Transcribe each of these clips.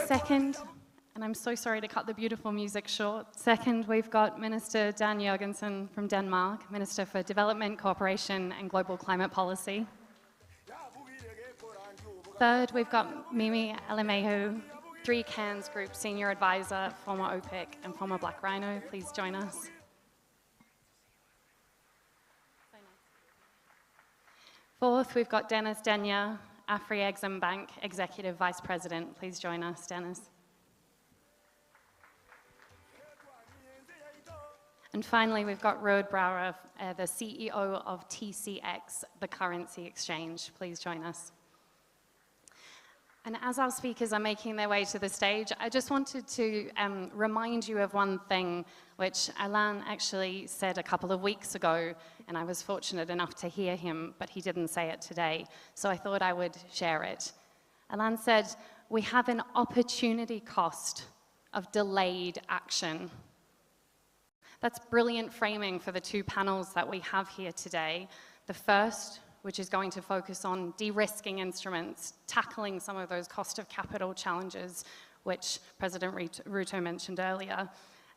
Second, and I'm so sorry to cut the beautiful music short. Second, we've got Minister Dan Jørgensen from Denmark, Minister for Development, Cooperation and Global Climate Policy. Third, we've got Mimi Alamehu, 3 Cans Group Senior Advisor, former OPIC and former Black Rhino. Please join us. Fourth, we've got Dennis Denyer, Afri-Exim Bank Executive Vice President. Please join us, Dennis. And finally, we've got Rode Brouwer, the CEO of TCX, the currency exchange. Please join us. And as our speakers are making their way to the stage, I just wanted to remind you of one thing which Alain actually said a couple of weeks ago, and I was fortunate enough to hear him, but he didn't say it today, so I thought I would share it. Alain said, "We have an opportunity cost of delayed action." That's brilliant framing for the 2 panels that we have here today. The first, which is going to focus on de-risking instruments, tackling some of those cost of capital challenges, which President Ruto mentioned earlier,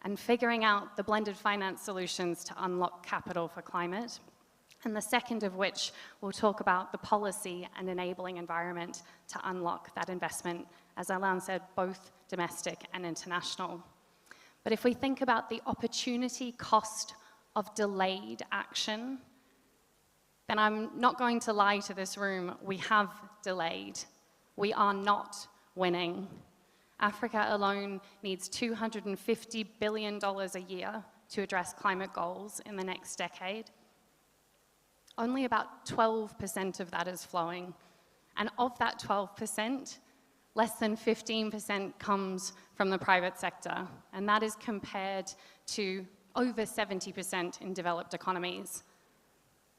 and figuring out the blended finance solutions to unlock capital for climate. And the second of which will talk about the policy and enabling environment to unlock that investment, as Alain said, both domestic and international. But if we think about the opportunity cost of delayed action, then I'm not going to lie to this room, we have delayed. We are not winning. Africa alone needs $250 billion a year to address climate goals in the next decade. Only about 12% of that is flowing. And of that 12%, less than 15% comes from the private sector. And that is compared to over 70% in developed economies.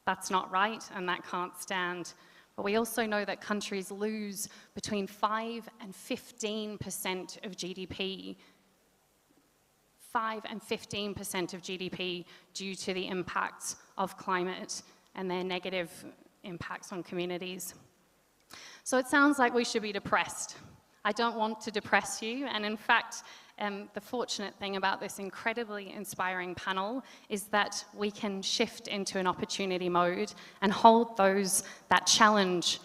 That's not right, and that can't stand. But we also know that countries lose between 5 and 15% of GDP. 5 and 15% of GDP due to the impacts of climate and their negative impacts on communities. So it sounds like we should be depressed. I don't want to depress you, and in fact, the fortunate thing about this incredibly inspiring panel is that we can shift into an opportunity mode and hold that challenge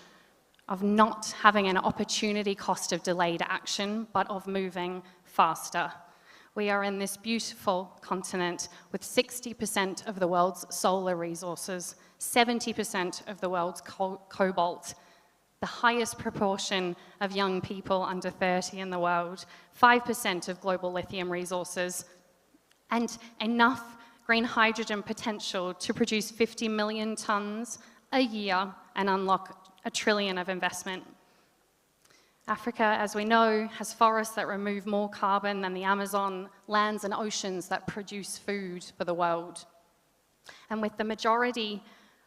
of not having an opportunity cost of delayed action, but of moving faster. We are in this beautiful continent with 60% of the world's solar resources, 70% of the world's cobalt, the highest proportion of young people under 30 in the world, 5% of global lithium resources, and enough green hydrogen potential to produce 50 million tons a year and unlock $1 trillion of investment. Africa, as we know, has forests that remove more carbon than the Amazon, lands and oceans that produce food for the world. And with the majority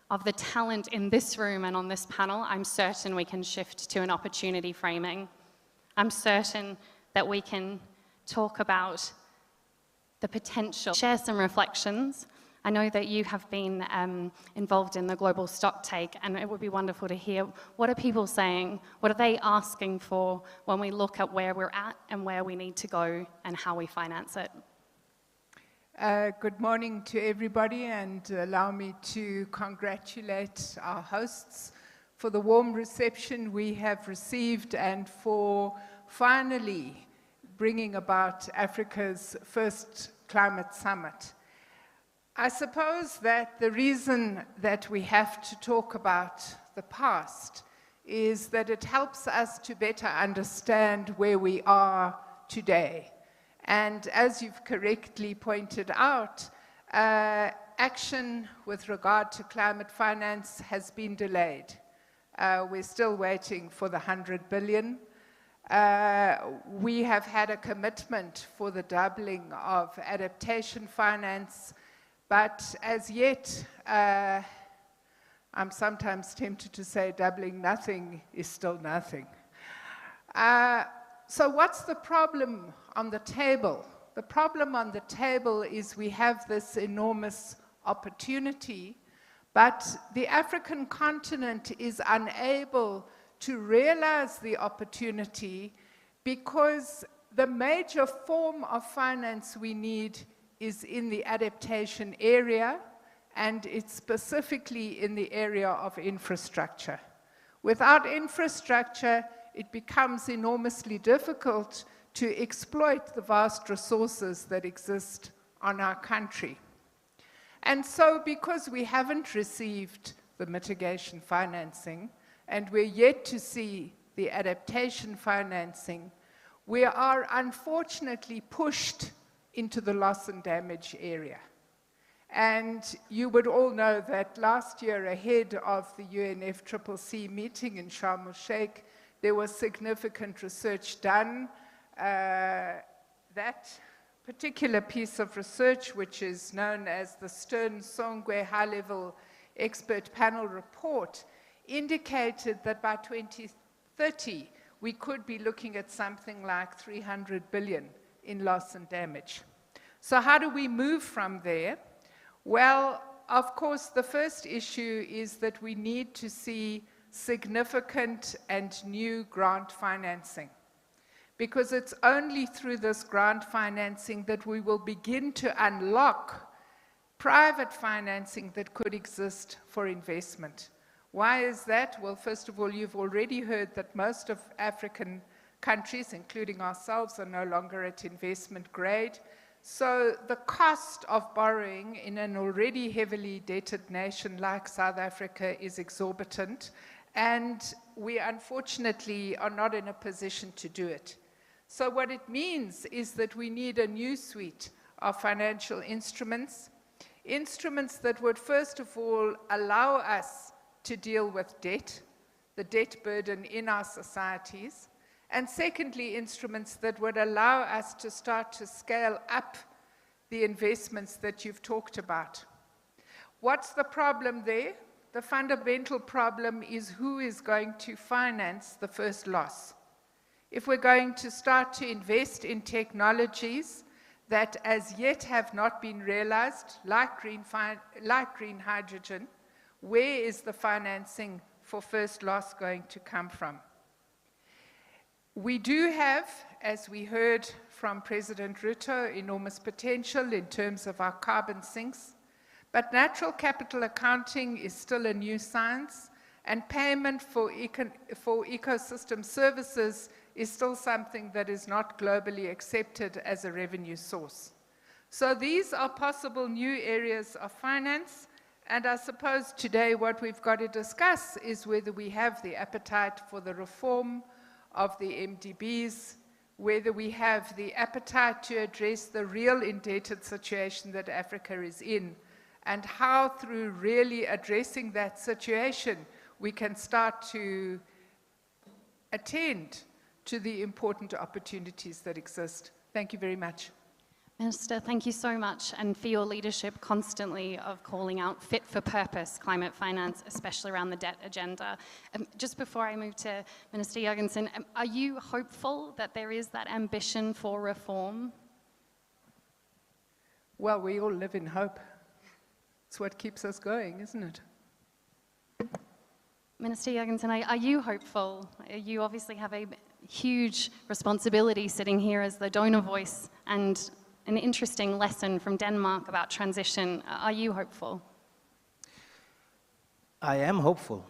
of the talent in this room and on this panel, I'm certain we can shift to an opportunity framing. I'm certain that we can talk about the potential, share some reflections. I know that you have been involved in the global stocktake, and it would be wonderful to hear what are people saying, what are they asking for when we look at where we're at and where we need to go and how we finance it. Good morning to everybody, and allow me to congratulate our hosts for the warm reception we have received and for finally bringing about Africa's first climate summit. I suppose that the reason that we have to talk about the past is that it helps us to better understand where we are today. And as you've correctly pointed out, action with regard to climate finance has been delayed. We're still waiting for the 100 billion. We have had a commitment for the doubling of adaptation finance, but as yet, I'm sometimes tempted to say doubling nothing is still nothing. So what's the problem on the table? The problem on the table is we have this enormous opportunity, but the African continent is unable to realize the opportunity, because the major form of finance we need is in the adaptation area, and it's specifically in the area of infrastructure. Without infrastructure, it becomes enormously difficult to exploit the vast resources that exist on our country. And so, because we haven't received the mitigation financing, and we're yet to see the adaptation financing, we are unfortunately pushed into the loss and damage area. And you would all know that last year, ahead of the UNFCCC meeting in Sharm el-Sheikh, there was significant research done. That particular piece of research, which is known as the Stern-Songwe High-Level Expert Panel Report, indicated that by 2030, we could be looking at something like 300 billion in loss and damage. So how do we move from there? Well, of course, the first issue is that we need to see significant and new grant financing, because it's only through this grant financing that we will begin to unlock private financing that could exist for investment. Why is that? Well, first of all, you've already heard that most of African countries, including ourselves, are no longer at investment grade. So the cost of borrowing in an already heavily debted nation like South Africa is exorbitant, and we unfortunately are not in a position to do it. So what it means is that we need a new suite of financial instruments, instruments that would first of all allow us to deal with debt, the debt burden in our societies, and secondly, instruments that would allow us to start to scale up the investments that you've talked about. What's the problem there? The fundamental problem is who is going to finance the first loss. If we're going to start to invest in technologies that as yet have not been realized, like green hydrogen, where is the financing for first loss going to come from? We do have, as we heard from President Ruto, enormous potential in terms of our carbon sinks, but natural capital accounting is still a new science, and payment for ecosystem services is still something that is not globally accepted as a revenue source. So these are possible new areas of finance, and I suppose today what we've got to discuss is whether we have the appetite for the reform of the MDBs, whether we have the appetite to address the real indebted situation that Africa is in, and how through really addressing that situation we can start to attend to the important opportunities that exist. Thank you very much. Minister, thank you so much, and for your leadership constantly of calling out fit-for-purpose climate finance, especially around the debt agenda. Just before I move to Minister Jørgensen, are you hopeful that there is that ambition for reform? Well, we all live in hope. It's what keeps us going, isn't it? Minister Jørgensen, are you hopeful? You obviously have a huge responsibility sitting here as the donor voice, and an interesting lesson from Denmark about transition. Are you hopeful? I am hopeful,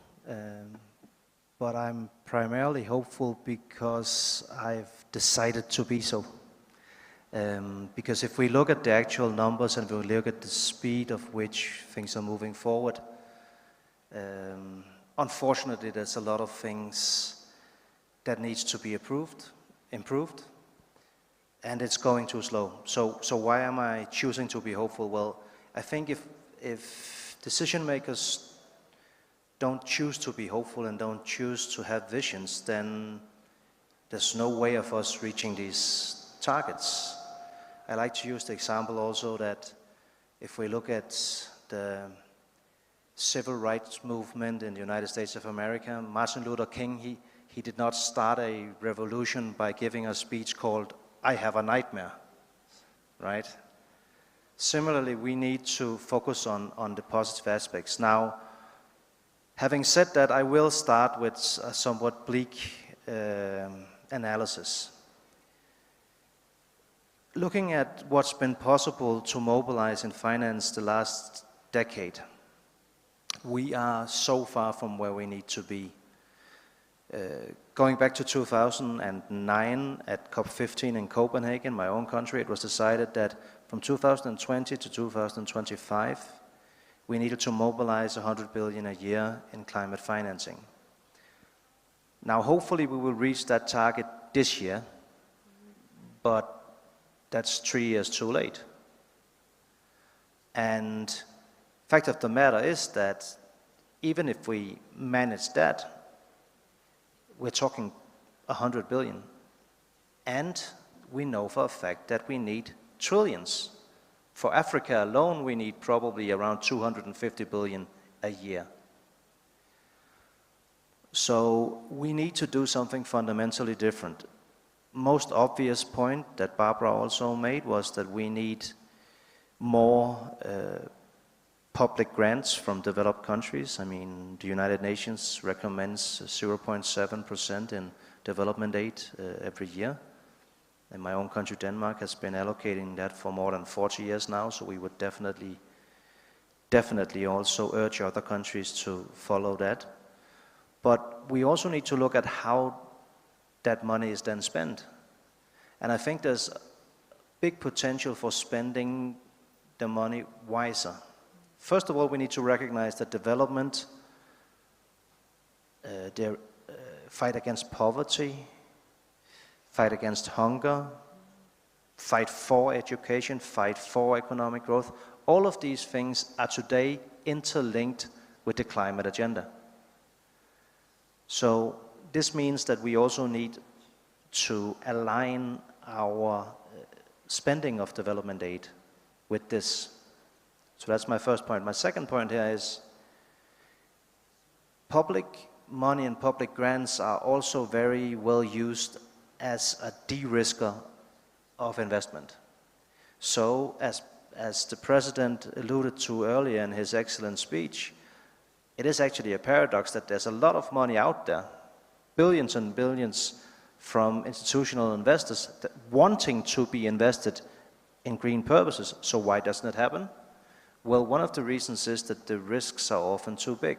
but I'm primarily hopeful because I've decided to be so. Because if we look at the actual numbers and we look at the speed of which things are moving forward, unfortunately there's a lot of things that needs to be improved, and it's going too slow. So why am I choosing to be hopeful? Well, I think if decision makers don't choose to be hopeful and don't choose to have visions, then there's no way of us reaching these targets. I like to use the example also that if we look at the civil rights movement in the United States of America, Martin Luther King, he did not start a revolution by giving a speech called "I have a nightmare," right? Similarly, we need to focus on the positive aspects. Now, Having said that, I will start with a somewhat bleak analysis. Looking at what's been possible to mobilize and finance the last decade, we are so far from where we need to be. Going back to 2009 at COP15 in Copenhagen, my own country, it was decided that from 2020 to 2025, we needed to mobilize 100 billion a year in climate financing. Now, hopefully we will reach that target this year, but that's 3 years too late. And fact of the matter is that even if we manage that, we're talking 100 billion. And we know for a fact that we need trillions. For Africa alone, we need probably around 250 billion a year. So we need to do something fundamentally different. Most obvious point that Barbara also made was that we need more public grants from developed countries. I mean, the United Nations recommends 0.7% in development aid every year. And my own country, Denmark, has been allocating that for more than 40 years now, so we would definitely also urge other countries to follow that. But we also need to look at how that money is then spent. And I think there's big potential for spending the money wiser. First of all, we need to recognize that development, fight against poverty, fight against hunger, fight for education, fight for economic growth, all of these things are today interlinked with the climate agenda. So this means that we also need to align our spending of development aid with this. So that's my first point. My second point here is public money and public grants are also very well used as a de-risker of investment. So as the President alluded to earlier in his excellent speech, it is actually a paradox that there's a lot of money out there, billions and billions from institutional investors wanting to be invested in green purposes. So why doesn't it happen? Well, one of the reasons is that the risks are often too big.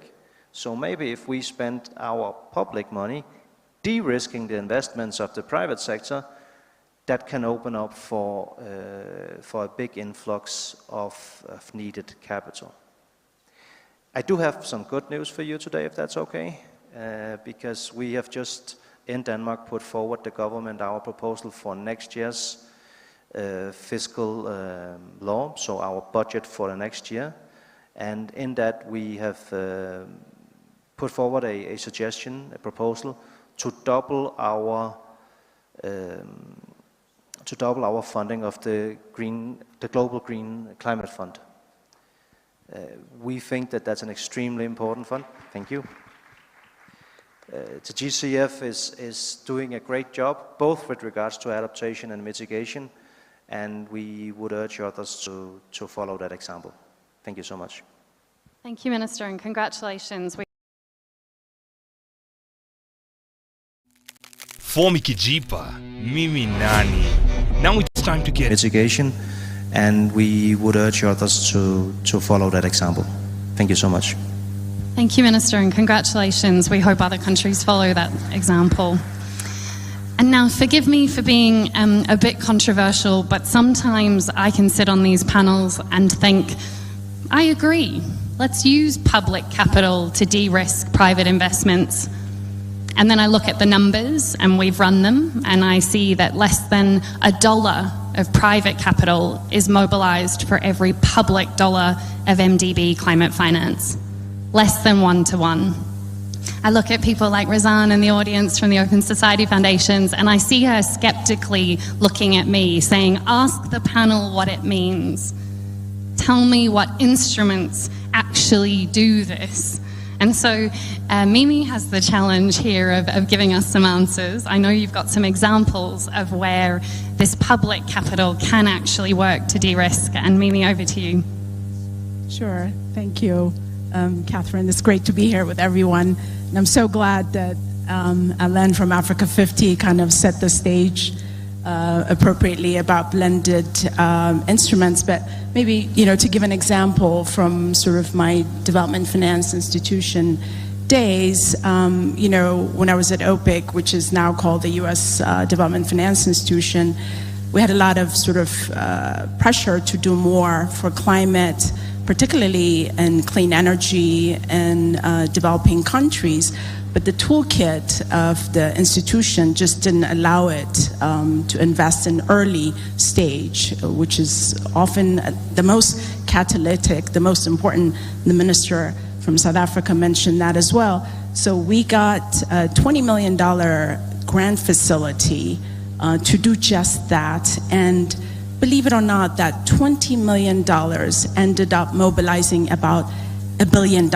So maybe if we spend our public money de-risking the investments of the private sector, that can open up for a big influx of needed capital. I do have some good news for you today, if that's okay, because we have just in Denmark put forward the government our proposal for next year's fiscal law, so our budget for the next year. And in that we have put forward a suggestion, a proposal to double our funding of the Global Green Climate Fund. We think that that's an extremely important fund. Thank you. The GCF is doing a great job, both with regards to adaptation and mitigation, and we would urge others to follow that example. Thank you so much. Thank you, Minister, and congratulations. Fome que jipa, mimi nani. Now it's time to get mitigation, and we would urge others to follow that example. Thank you so much. Thank you, Minister, and congratulations. We hope other countries follow that example. And now, forgive me for being a bit controversial, but sometimes I can sit on these panels and think, I agree. Let's use public capital to de-risk private investments. And then I look at the numbers, and we've run them, and I see that less than $1 of private capital is mobilized for every public dollar of MDB climate finance. Less than 1 to 1. I look at people like Razan in the audience from the Open Society Foundations, and I see her skeptically looking at me, saying, ask the panel what it means. Tell me what instruments actually do this. And so Mimi has the challenge here of giving us some answers. I know you've got some examples of where this public capital can actually work to de-risk. And Mimi, over to you. Sure, thank you. Catherine. It's great to be here with everyone. And I'm so glad that Alain from Africa 50 kind of set the stage appropriately about blended instruments. But maybe, to give an example from sort of my development finance institution days, when I was at OPIC, which is now called the U.S. Development Finance Institution, we had a lot of sort of pressure to do more for climate, particularly in clean energy in developing countries. But the toolkit of the institution just didn't allow it to invest in early stage, which is often the most catalytic, the most important. The minister from South Africa mentioned that as well. So we got a $20 million grant facility to do just that. And believe it or not, that $20 million ended up mobilizing about $1 billion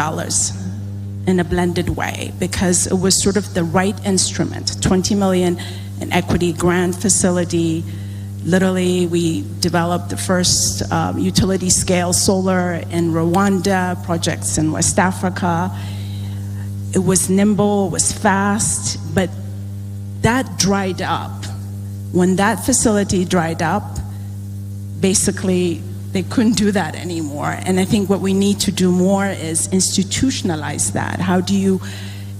in a blended way, because it was sort of the right instrument. 20 million in equity grant facility. Literally, we developed the first utility scale solar in Rwanda, projects in West Africa. It was nimble, it was fast, but that dried up. When that facility dried up, basically, they couldn't do that anymore. And I think what we need to do more is institutionalize that. How do you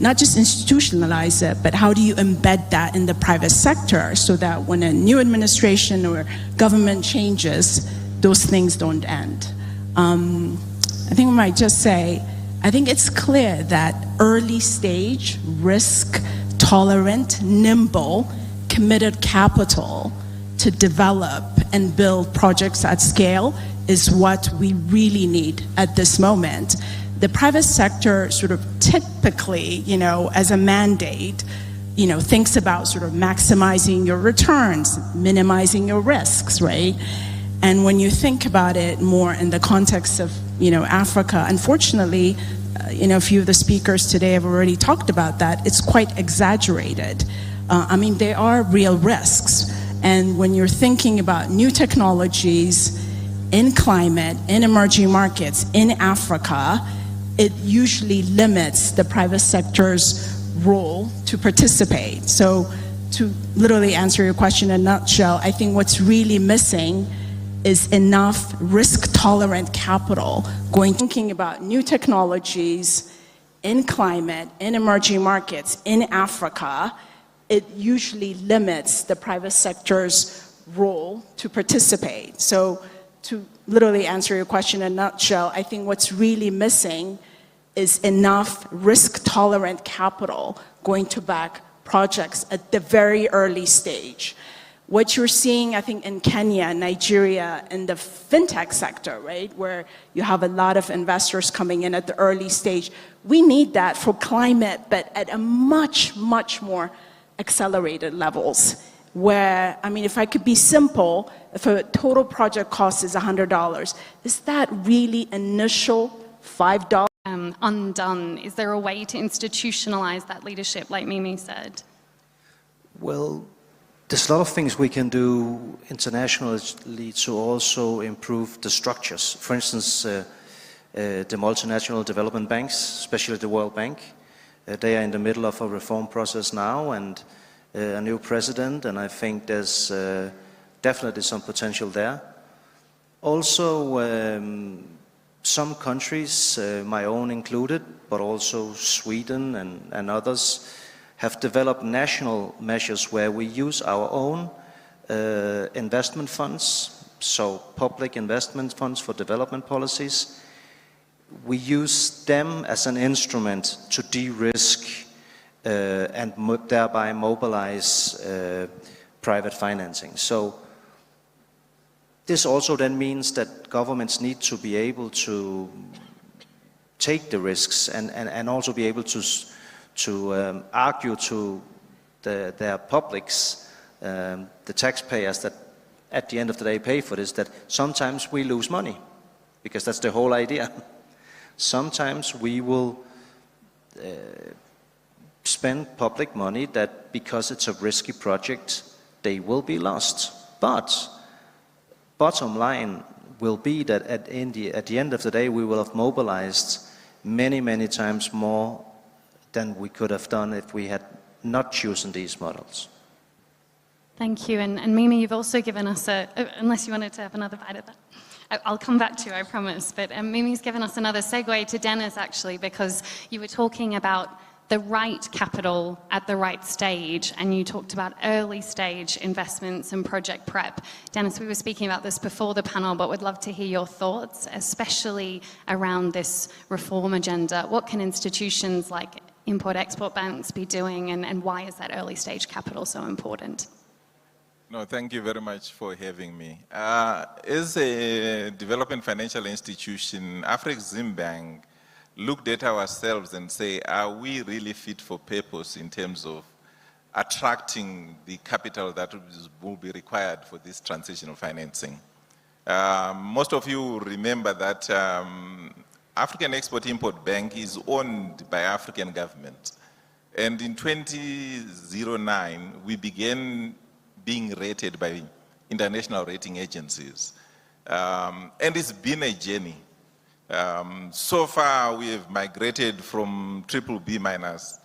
not just institutionalize it, but how do you embed that in the private sector so that when a new administration or government changes, those things don't end? I think we might just say, I think it's clear that early stage, risk tolerant, nimble, committed capital to develop and build projects at scale is what we really need at this moment. The private sector sort of typically, as a mandate, thinks about sort of maximizing your returns, minimizing your risks, right? And when you think about it more in the context of, Africa, unfortunately, a few of the speakers today have already talked about that. It's quite exaggerated. There are real risks. And when you're thinking about new technologies in climate, in emerging markets, in Africa, it usually limits the private sector's role to participate. So to literally answer your question in a nutshell, I think what's really missing is enough risk-tolerant capital thinking about new technologies in climate, in emerging markets, in Africa. It usually limits the private sector's role to participate. So to literally answer your question in a nutshell, I think what's really missing is enough risk-tolerant capital going to back projects at the very early stage. What you're seeing, I think, in Kenya, Nigeria, in the fintech sector, right, where you have a lot of investors coming in at the early stage, we need that for climate, but at a much, much more accelerated levels. Where, if I could be simple, if a total project cost is $100, is that really initial $5? Undone. Is there a way to institutionalize that leadership, like Mimi said? Well, there's a lot of things we can do internationally to also improve the structures. For instance, the multinational development banks, especially the World Bank, they are in the middle of a reform process now, and a new president, and I think there's definitely some potential there. Also, some countries, my own included, but also Sweden and others, have developed national measures where we use our own investment funds, so public investment funds for development policies. We use them as an instrument to de-risk and thereby mobilize private financing. So this also then means that governments need to be able to take the risks and also be able to argue to their publics, the taxpayers that at the end of the day pay for this, that sometimes we lose money, because that's the whole idea. Sometimes we will spend public money that, because it's a risky project, they will be lost. But bottom line will be that at the end of the day, we will have mobilized many, many times more than we could have done if we had not chosen these models. Thank you. And Mimi, you've also given us unless you wanted to have another bite of that. I'll come back to you, I promise. But Mimi's given us another segue to Dennis, actually, because you were talking about the right capital at the right stage, and you talked about early stage investments and project prep. Dennis, we were speaking about this before the panel, but would love to hear your thoughts, especially around this reform agenda. What can institutions like import-export banks be doing, and why is that early stage capital so important? No, thank you very much for having me. As a development financial institution, Afreximbank looked at ourselves and say, are we really fit for purpose in terms of attracting the capital that will be required for this transitional financing? Most of you remember that African Export-Import Bank is owned by African government. And in 2009, we began being rated by international rating agencies. And it's been a journey. So far, we have migrated from BBB-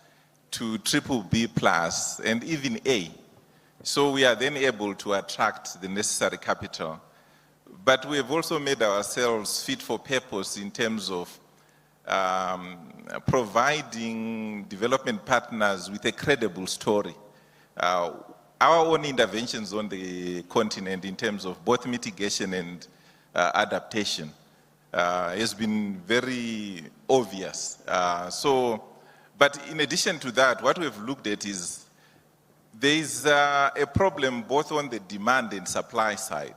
to BBB+ and even A. So we are then able to attract the necessary capital. But we have also made ourselves fit for purpose in terms of providing development partners with a credible story. Our own interventions on the continent in terms of both mitigation and adaptation has been very obvious. But in addition to that, what we've looked at is there's a problem both on the demand and supply side.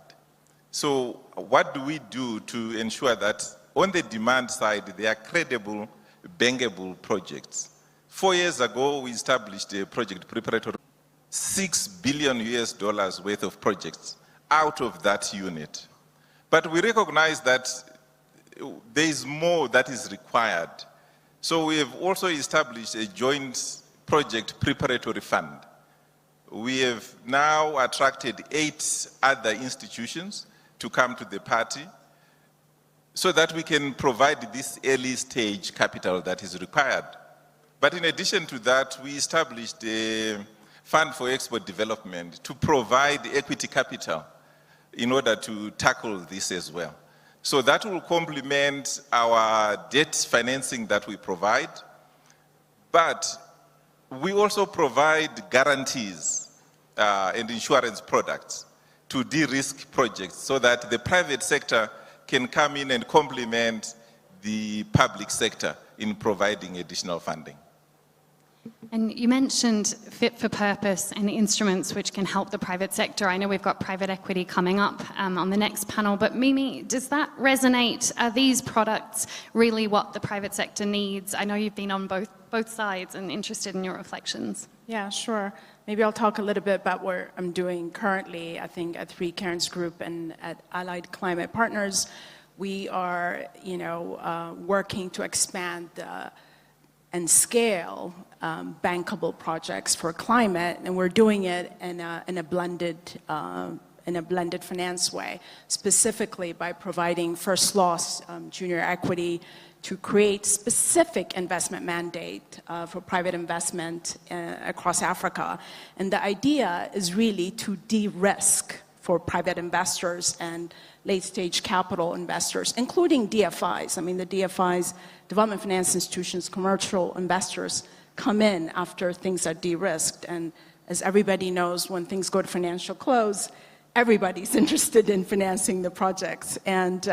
So what do we do to ensure that on the demand side, there are credible, bankable projects? 4 years ago, we established a project preparatory, $6 billion worth of projects out of that unit. But we recognize that there is more that is required. So we have also established a joint project preparatory fund. We have now attracted 8 other institutions to come to the party so that we can provide this early stage capital that is required. But in addition to that, we established a fund for export development to provide equity capital in order to tackle this as well. So that will complement our debt financing that we provide, but we also provide guarantees and insurance products to de-risk projects so that the private sector can come in and complement the public sector in providing additional funding. And you mentioned fit for purpose and instruments which can help the private sector. I know we've got private equity coming up on the next panel, but Mimi, does that resonate? Are these products really what the private sector needs? I know you've been on both sides and interested in your reflections. Yeah, sure. Maybe I'll talk a little bit about what I'm doing currently. I think at 3 Cairns Group and at Allied Climate Partners, we are, working to expand and scale bankable projects for climate, and we're doing it in a blended finance way, specifically by providing first loss junior equity to create specific investment mandate for private investment across Africa. And the idea is really to de-risk for private investors and late-stage capital investors, including DFIs. I mean, the DFIs, development finance institutions, commercial investors, come in after things are de-risked. And as everybody knows, when things go to financial close, everybody's interested in financing the projects. And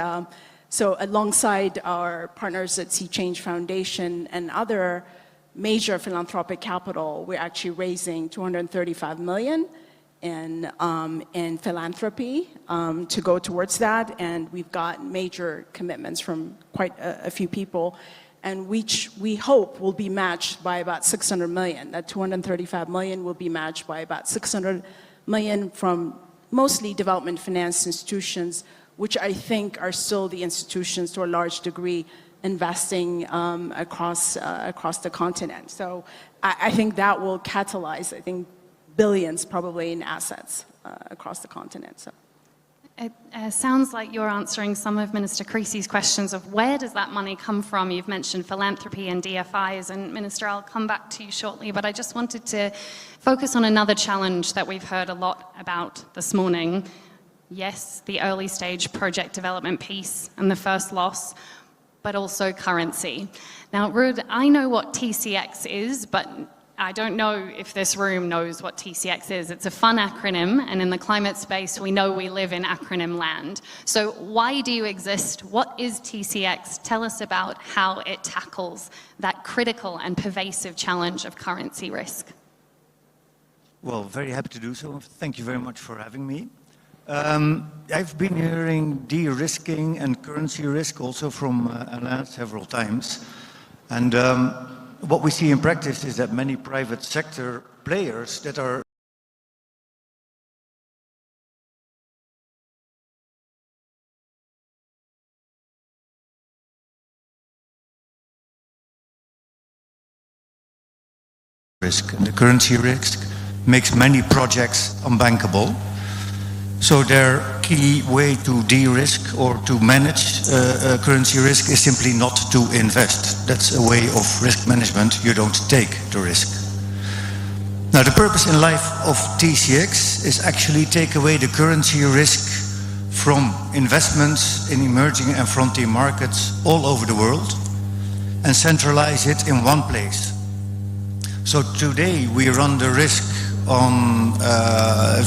so alongside our partners at Sea Change Foundation and other major philanthropic capital, we're actually raising $235 million in philanthropy to go towards that. And we've got major commitments from quite a few people, and which we hope will be matched by about $600 million. That $235 million will be matched by about $600 million from mostly development finance institutions, which I think are still the institutions to a large degree investing across the continent. So I think that will catalyze, billions probably in assets across the continent. So. It sounds like you're answering some of Minister Creasy's questions of where does that money come from? You've mentioned philanthropy and DFIs, and Minister, I'll come back to you shortly, but I just wanted to focus on another challenge that we've heard a lot about this morning. Yes, the early stage project development piece and the first loss, but also currency. Now, Ruud, I know what TCX is, but I don't know if this room knows what TCX is. It's a fun acronym, and in the climate space, we know we live in acronym land. So why do you exist? What is TCX? Tell us about how it tackles that critical and pervasive challenge of currency risk. Well, very happy to do so. Thank you very much for having me. I've been hearing de-risking and currency risk also from Alain several times. And what we see in practice is that many private sector players that are risk, and the currency risk makes many projects unbankable. So their key way to de-risk or to manage currency risk is simply not to invest. That's a way of risk management. You don't take the risk. Now, the purpose in life of TCX is actually take away the currency risk from investments in emerging and frontier markets all over the world and centralize it in one place. So today we run the risk on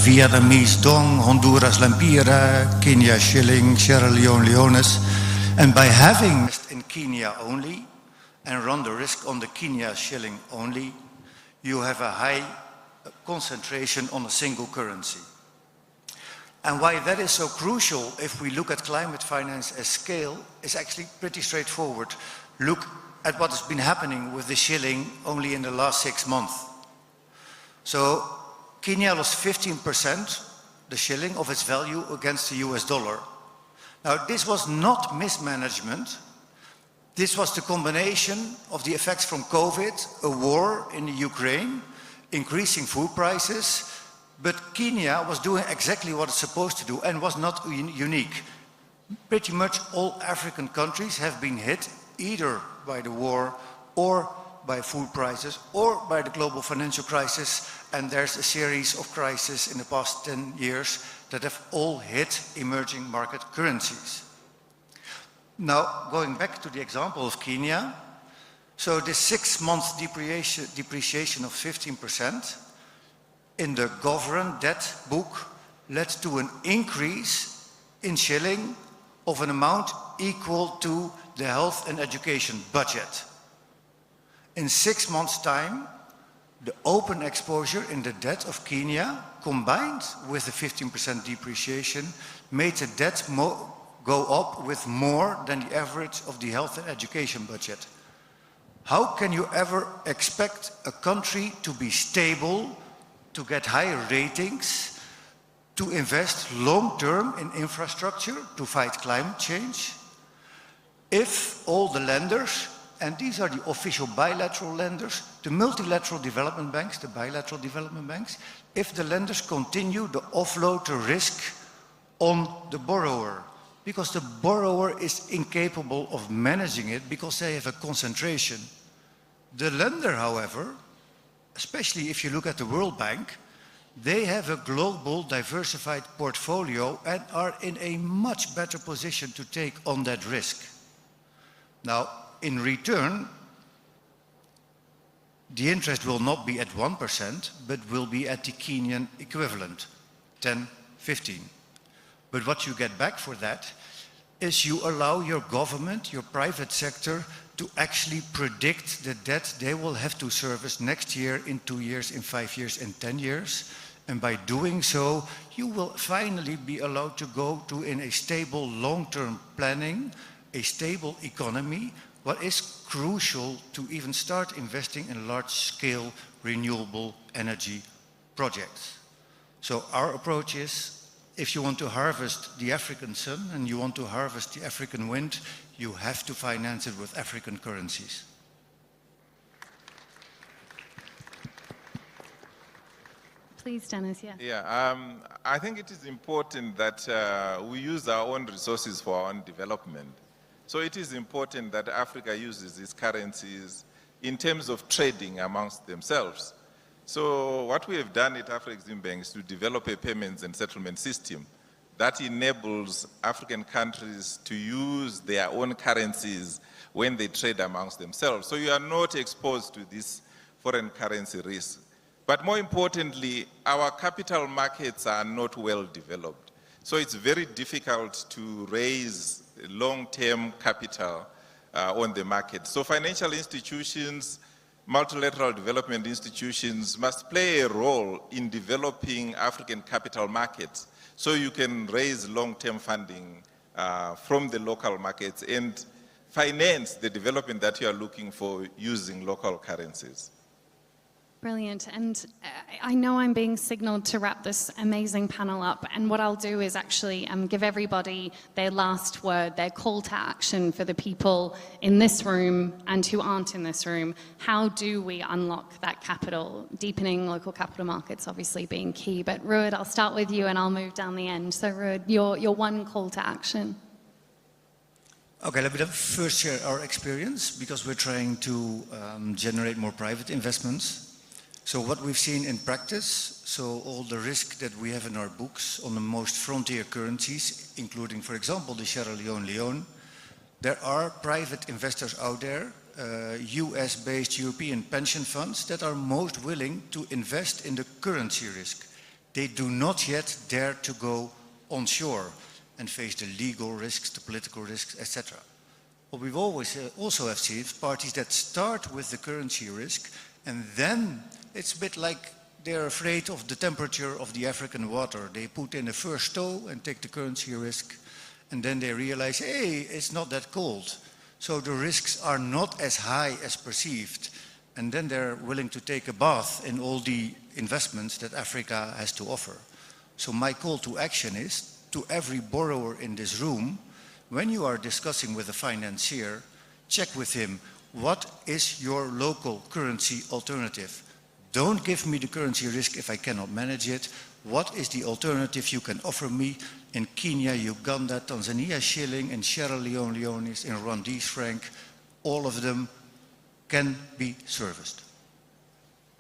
Vietnamese dong, Honduras lempira, Kenya shilling, Sierra Leone leones. And by having in Kenya only and run the risk on the Kenya shilling only, you have a high concentration on a single currency. And why that is so crucial if we look at climate finance as scale is actually pretty straightforward. Look at what has been happening with the shilling only in the last 6 months. So Kenya lost 15%, the shilling, of its value against the US dollar. Now, this was not mismanagement. This was the combination of the effects from COVID, a war in the Ukraine, increasing food prices, but Kenya was doing exactly what it's supposed to do and was not unique. Pretty much all African countries have been hit either by the war or by food prices or by the global financial crisis, and there's a series of crises in the past 10 years that have all hit emerging market currencies. Now, going back to the example of Kenya, so this 6-month depreciation of 15% in the government debt book led to an increase in shilling of an amount equal to the health and education budget. In 6 months' time, the open exposure in the debt of Kenya, combined with the 15% depreciation, made the debt go up with more than the average of the health and education budget. How can you ever expect a country to be stable, to get higher ratings, to invest long-term in infrastructure to fight climate change, if all the lenders, and these are the official bilateral lenders, the multilateral development banks, the bilateral development banks, if the lenders continue to offload the risk on the borrower, because the borrower is incapable of managing it because they have a concentration. The lender, however, especially if you look at the World Bank, they have a global diversified portfolio and are in a much better position to take on that risk. Now, in return, the interest will not be at 1%, but will be at the Kenyan equivalent, 10, 15. But what you get back for that is you allow your government, your private sector, to actually predict the debt they will have to service next year, in 2 years, in 5 years, in 10 years. And by doing so, you will finally be allowed to go to in a stable long-term planning, a stable economy, what is crucial to even start investing in large-scale renewable energy projects. So our approach is, if you want to harvest the African sun and you want to harvest the African wind, you have to finance it with African currencies. Please, Dennis, yeah. Yeah, I think it is important that we use our own resources for our own development. So it is important that Africa uses its currencies in terms of trading amongst themselves. So what we have done at Afreximbank is to develop a payments and settlement system that enables African countries to use their own currencies when they trade amongst themselves. So you are not exposed to this foreign currency risk. But more importantly, our capital markets are not well developed. So it's very difficult to raise long-term capital on the market. So financial institutions, multilateral development institutions must play a role in developing African capital markets so you can raise long-term funding from the local markets and finance the development that you are looking for using local currencies. Brilliant. And I know I'm being signaled to wrap this amazing panel up. And what I'll do is actually give everybody their last word, their call to action for the people in this room and who aren't in this room. How do we unlock that capital? Deepening local capital markets obviously being key. But Ruud, I'll start with you and I'll move down the end. So Ruud, your one call to action. Okay, let me first share our experience because we're trying to generate more private investments. So what we've seen in practice, so all the risk that we have in our books on the most frontier currencies, including, for example, the Sierra Leone, there are private investors out there, US-based European pension funds that are most willing to invest in the currency risk. They do not yet dare to go onshore and face the legal risks, the political risks, etc. What we've always also have seen is parties that start with the currency risk and then it's a bit like they're afraid of the temperature of the African water. They put in a first toe and take the currency risk, and then they realize, hey, it's not that cold. So the risks are not as high as perceived. And then they're willing to take a bath in all the investments that Africa has to offer. So my call to action is to every borrower in this room, when you are discussing with a financier, check with him, what is your local currency alternative? Don't give me the currency risk if I cannot manage it. What is the alternative you can offer me in Kenya, Uganda, Tanzania shilling, in Sierra Leone leones, in Rwandese franc? All of them can be serviced.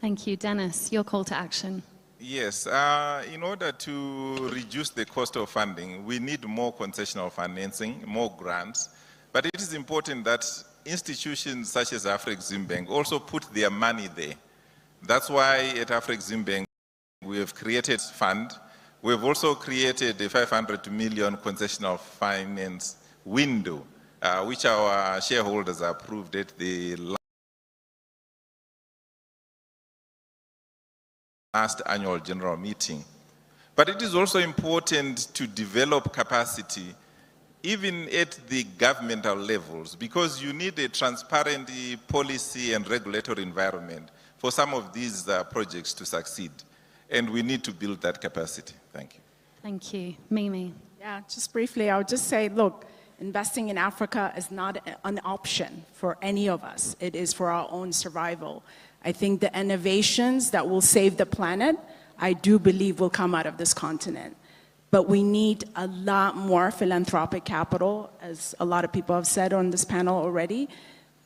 Thank you. Dennis, your call to action. Yes, in order to reduce the cost of funding, we need more concessional financing, more grants. But it is important that institutions such as Afreximbank also put their money there. That's why at Afreximbank we have created a fund. We've also created a 500 million concessional finance window, which our shareholders approved at the last annual general meeting. But it is also important to develop capacity even at the governmental levels, because you need a transparent policy and regulatory environment for some of these projects to succeed. And we need to build that capacity. Thank you. Thank you. Mimi. Yeah, just briefly, I would just say, look, investing in Africa is not an option for any of us. It is for our own survival. I think the innovations that will save the planet, I do believe will come out of this continent. But we need a lot more philanthropic capital, as a lot of people have said on this panel already.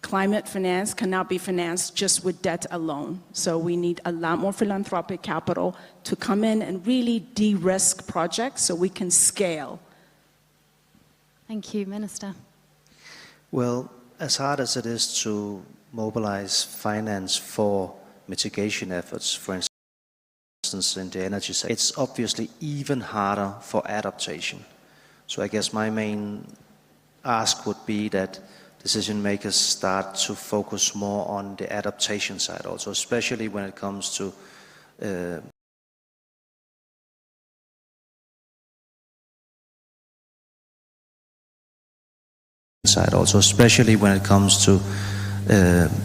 Climate finance cannot be financed just with debt alone. So we need a lot more philanthropic capital to come in and really de-risk projects so we can scale. Thank you, Minister. Well, as hard as it is to mobilize finance for mitigation efforts, for instance, in the energy sector, it's obviously even harder for adaptation. So I guess my main ask would be that decision makers start to focus more on the adaptation side also, especially when it comes to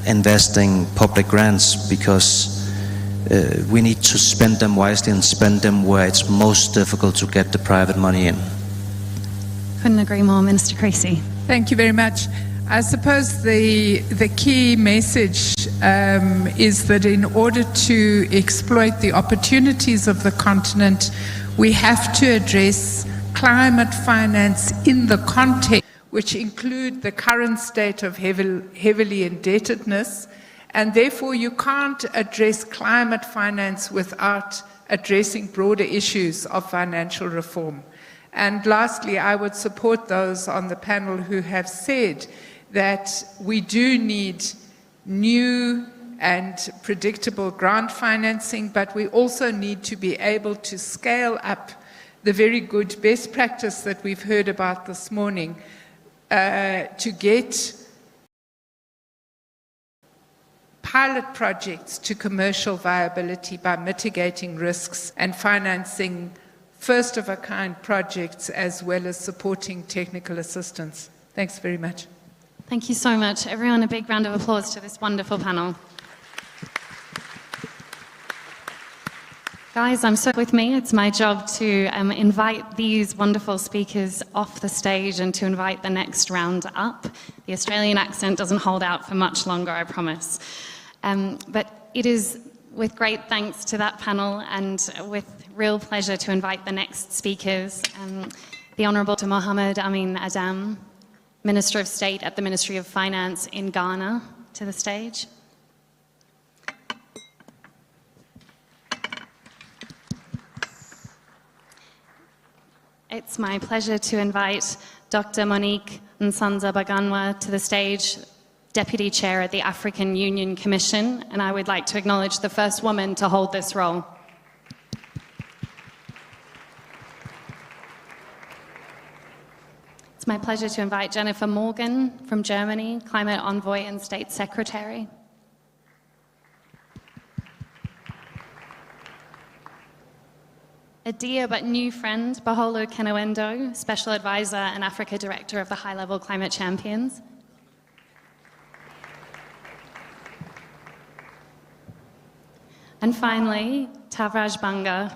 investing public grants, because we need to spend them wisely and spend them where it's most difficult to get the private money in. Couldn't agree more, Minister Creasy. Thank you very much. I suppose the key message is that in order to exploit the opportunities of the continent, we have to address climate finance in the context, which include the current state of heavily indebtedness, and therefore you can't address climate finance without addressing broader issues of financial reform. And lastly, I would support those on the panel who have said that we do need new and predictable grant financing, but we also need to be able to scale up the very good best practice that we've heard about this morning to get pilot projects to commercial viability by mitigating risks and financing first-of-a-kind projects as well as supporting technical assistance. Thanks very much. Thank you so much. Everyone, a big round of applause to this wonderful panel. Guys, I'm so with me. It's my job to invite these wonderful speakers off the stage and to invite the next round up. The Australian accent doesn't hold out for much longer, I promise. But it is with great thanks to that panel and with real pleasure to invite the next speakers, the Honourable Dr. Mohamed Amin Adam, Minister of State at the Ministry of Finance in Ghana, to the stage. It's my pleasure to invite Dr. Monique Nsanza-Baganwa to the stage, Deputy Chair at the African Union Commission, and I would like to acknowledge the first woman to hold this role. It's my pleasure to invite Jennifer Morgan from Germany, Climate Envoy and State Secretary. A dear but new friend, Baholo Kenowendo, Special Advisor and Africa Director of the High Level Climate Champions. And finally, Tavraj Banga,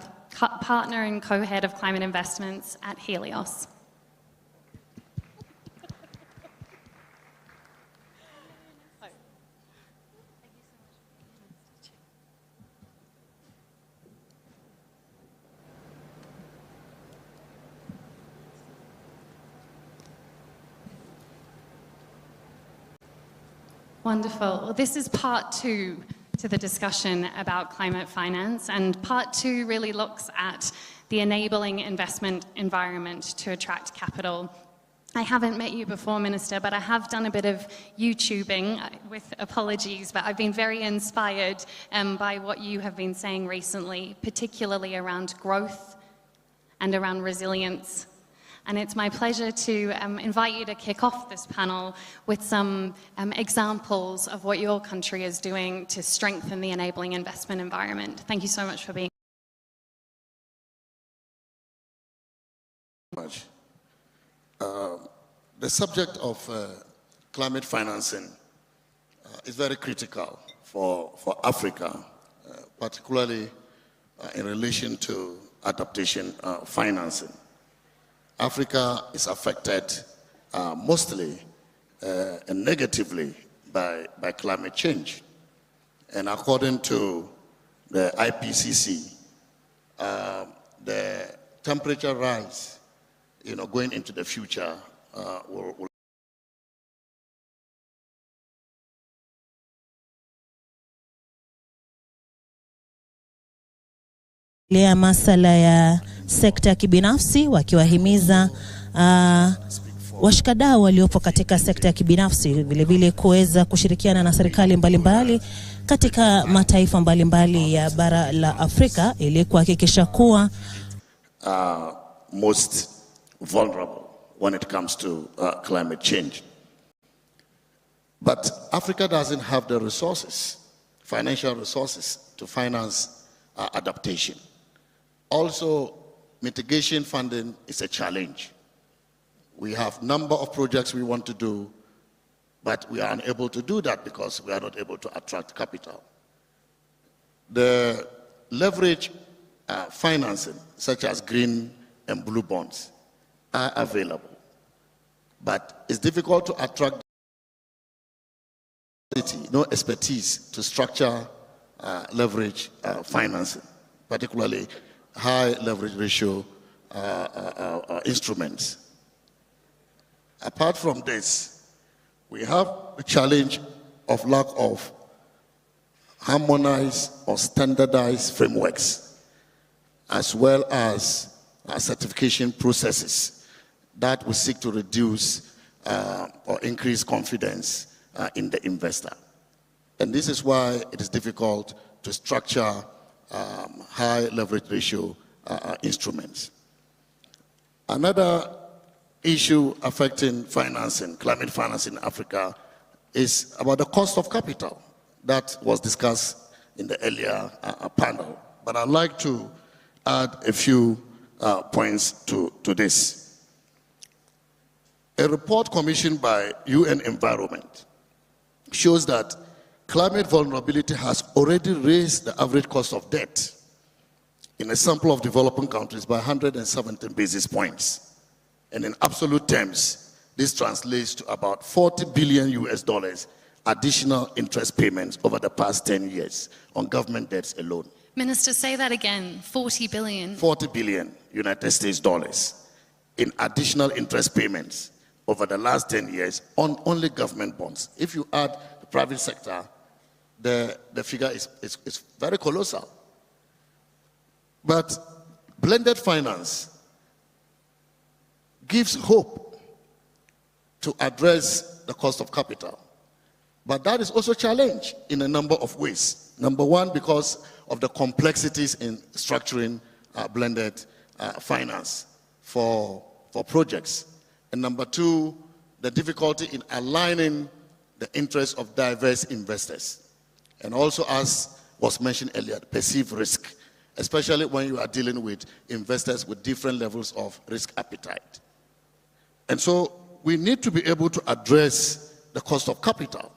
Partner and Co-Head of Climate Investments at Helios. Wonderful. Well, this is part 2 to the discussion about climate finance, and part 2 really looks at the enabling investment environment to attract capital. I haven't met you before, Minister, but I have done a bit of YouTubing, with apologies, but I've been very inspired by what you have been saying recently, particularly around growth and around resilience. And it's my pleasure to invite you to kick off this panel with some examples of what your country is doing to strengthen the enabling investment environment. Thank you so much for being here. The subject of climate financing is very critical for Africa, particularly in relation to adaptation financing. Africa is affected mostly and negatively by climate change. And according to the IPCC, the temperature rise, going into the future will lea masala ya sekta ya kibinafsi, wakiwahimiza washikadau waliopo katika sekta ya kibinafsi vilevile kuweza kushirikiana na serikali mbalimbali katika mataifa mbalimbali ya bara la Afrika ili kuhakikisha kuwa most vulnerable when it comes to climate change. But Africa doesn't have the resources, financial resources, to finance adaptation. Also, mitigation funding is a challenge. We have a number of projects we want to do, but we are unable to do that because we are not able to attract capital. The leverage financing, such as green and blue bonds, are available, but it's difficult to attract no expertise to structure leverage financing, particularly high leverage ratio instruments. Apart from this, we have the challenge of lack of harmonized or standardized frameworks, as well as certification processes that will seek to reduce or increase confidence in the investor. And this is why it is difficult to structure high leverage ratio instruments. Another issue affecting financing, climate financing in Africa, is about the cost of capital that was discussed in the earlier panel. But I'd like to add a few points to this. A report commissioned by UN Environment shows that climate vulnerability has already raised the average cost of debt in a sample of developing countries by 117 basis points. And in absolute terms, this translates to about 40 billion US dollars additional interest payments over the past 10 years on government debts alone. Minister, say that again, 40 billion. 40 billion United States dollars in additional interest payments over the last 10 years on only government bonds. If you add the private sector, the figure is very colossal. But blended finance gives hope to address the cost of capital. But that is also a challenge in a number of ways. Number one, because of the complexities in structuring blended finance for projects. And number two, the difficulty in aligning the interests of diverse investors. And also, as was mentioned earlier, perceived risk, especially when you are dealing with investors with different levels of risk appetite. And so we need to be able to address the cost of capital.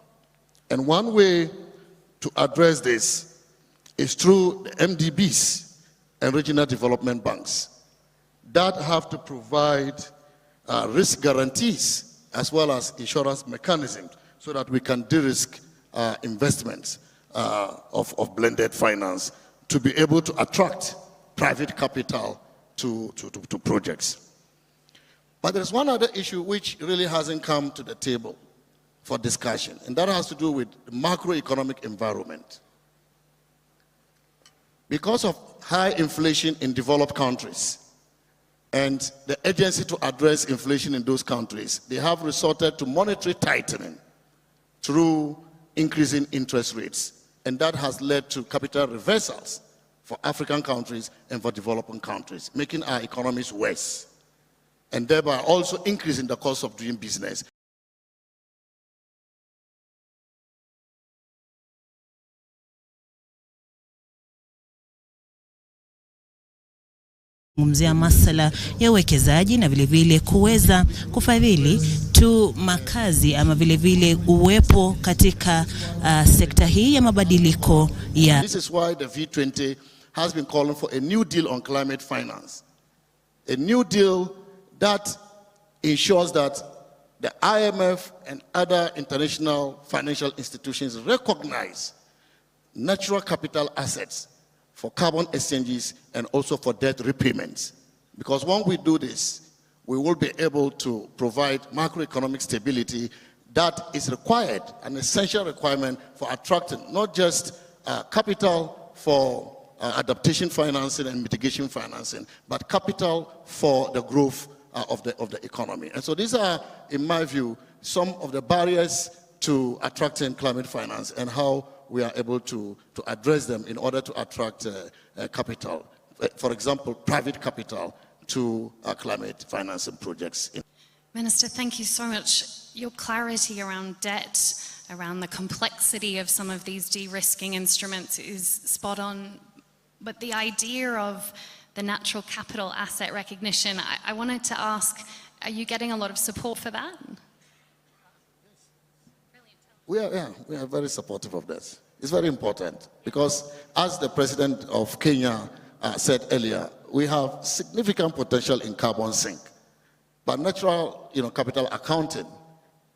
And one way to address this is through the MDBs and regional development banks that have to provide risk guarantees as well as insurance mechanisms so that we can de-risk investments of blended finance to be able to attract private capital to projects. But there's one other issue which really hasn't come to the table for discussion, and that has to do with the macroeconomic environment. Because of high inflation in developed countries and the agency to address inflation in those countries, they have resorted to monetary tightening through increasing interest rates, and that has led to capital reversals for African countries and for developing countries, making our economies worse, and thereby also increasing the cost of doing business. Mzia masala ya uwekezaji na vile kuweza kufadhili tu makazi ama vile uwepo katika sekta hii ya mabadiliko ya. This is why the V20 has been calling for a new deal on climate finance. A new deal that ensures that the IMF and other international financial institutions recognize natural capital assets for carbon exchanges and also for debt repayments. Because when we do this, we will be able to provide macroeconomic stability that is required, an essential requirement for attracting not just capital for adaptation financing and mitigation financing, but capital for the growth of the economy. And so these are, in my view, some of the barriers to attracting climate finance and how we are able to address them in order to attract capital. For example, private capital to climate financing projects. Minister, thank you so much. Your clarity around debt, around the complexity of some of these de-risking instruments is spot on. But the idea of the natural capital asset recognition, I wanted to ask, are you getting a lot of support for that? We are very supportive of this. It's very important because, as the president of Kenya said earlier, we have significant potential in carbon sink. But natural capital accounting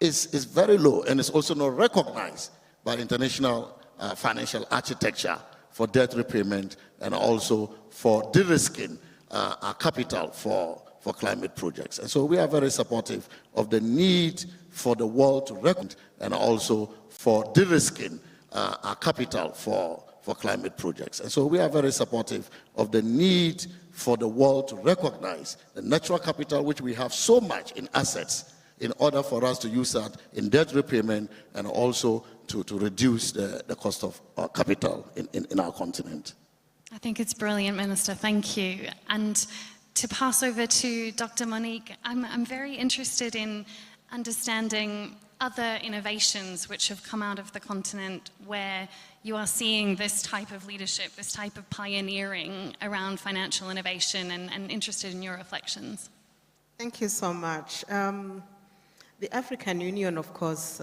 is very low and is also not recognized by international financial architecture for debt repayment and also for de-risking our capital for climate projects. And so we are very supportive of the need for the world to recognize and also for de-risking our capital for climate projects. And so we are very supportive of the need for the world to recognize the natural capital which we have so much in assets in order for us to use that in debt repayment and also to reduce the cost of capital in our continent. I think it's brilliant, Minister. Thank you. And to pass over to Dr. Monique, I'm very interested in understanding other innovations which have come out of the continent where you are seeing this type of leadership, this type of pioneering around financial innovation, and interested in your reflections. Thank you so much. The African Union, of course,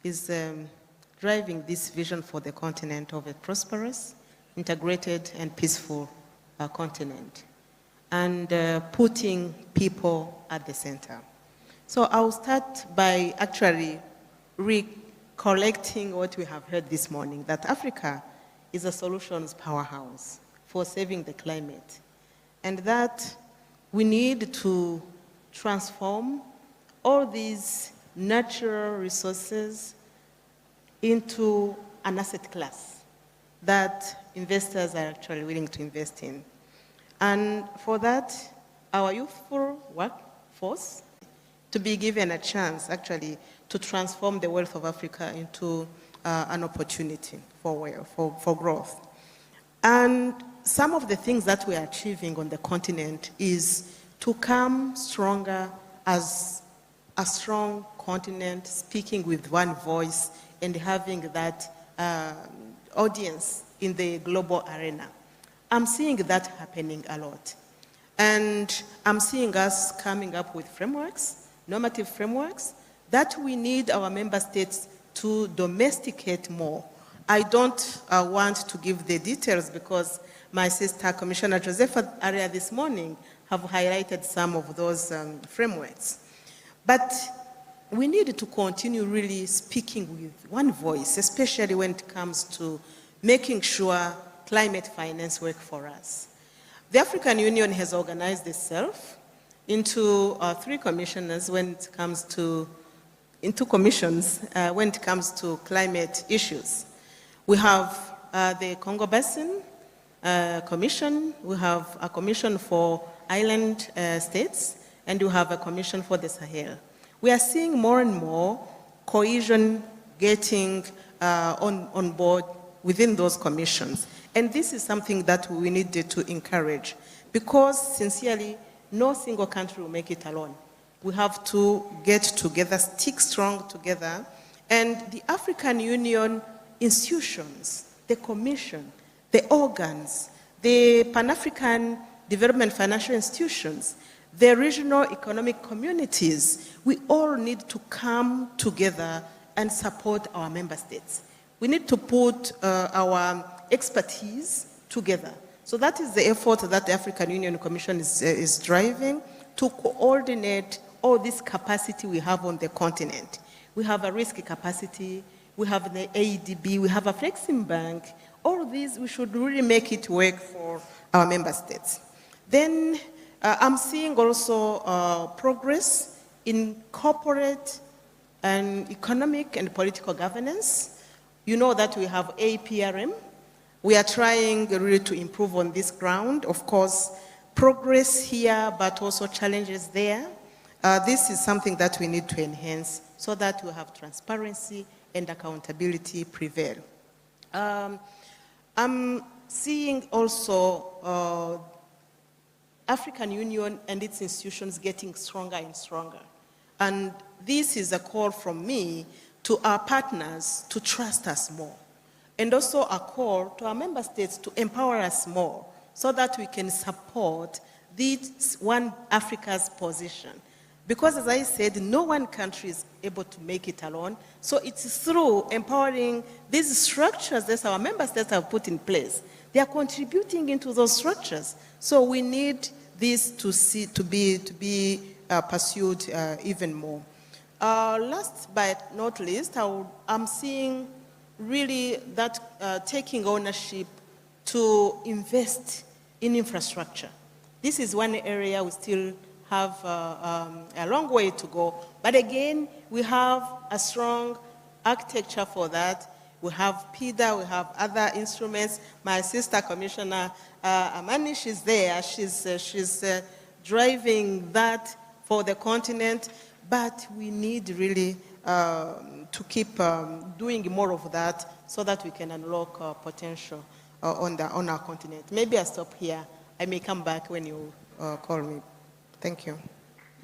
is driving this vision for the continent of a prosperous, integrated, and peaceful continent, and putting people at the center. So I'll start by actually recollecting what we have heard this morning, that Africa is a solutions powerhouse for saving the climate, and that we need to transform all these natural resources into an asset class that investors are actually willing to invest in. And for that, our youthful workforce to be given a chance actually to transform the wealth of Africa into an opportunity for growth. And some of the things that we are achieving on the continent is to come stronger as a strong continent, speaking with one voice and having that audience in the global arena. I'm seeing that happening a lot. And I'm seeing us coming up with frameworks, normative frameworks, that we need our member states to domesticate more. I don't want to give the details because my sister, Commissioner Josepha, earlier this morning, have highlighted some of those frameworks. But we need to continue really speaking with one voice, especially when it comes to making sure climate finance work for us. The African Union has organized itself into 3 commissioners when it comes to, into commissions when it comes to climate issues. We have the Congo Basin Commission, we have a commission for island states, and we have a commission for the Sahel. We are seeing more and more cohesion getting on board within those commissions. And this is something that we needed to encourage because, sincerely, no single country will make it alone. We have to get together, stick strong together, and the African Union institutions, the Commission, the organs, the Pan-African Development Financial Institutions, the regional economic communities, we all need to come together and support our member states. We need to put our expertise together. So that is the effort that the African Union Commission is driving to coordinate all this capacity we have on the continent. We have a risk capacity, we have the AEDB, we have a Flexing Bank. All of these, we should really make it work for our member states. Then I'm seeing also progress in corporate and economic and political governance. You know that we have APRM. We are trying really to improve on this ground. Of course, progress here, but also challenges there. This is something that we need to enhance so that we have transparency and accountability prevail. I'm seeing also African Union and its institutions getting stronger and stronger. And this is a call from me to our partners to trust us more. And also a call to our member states to empower us more so that we can support this one Africa's position. Because as I said, no one country is able to make it alone. So it's through empowering these structures that our member states have put in place. They are contributing into those structures. So we need this to be pursued even more. Last but not least, I'm seeing really taking ownership to invest in infrastructure. This is one area we still have a long way to go. But again, we have a strong architecture for that. We have PIDA, we have other instruments. My sister Commissioner Amanish is there. She's driving that for the continent. But we need really to keep doing more of that so that we can unlock potential on our continent. Maybe I stop here. I may come back when you call me. Thank you.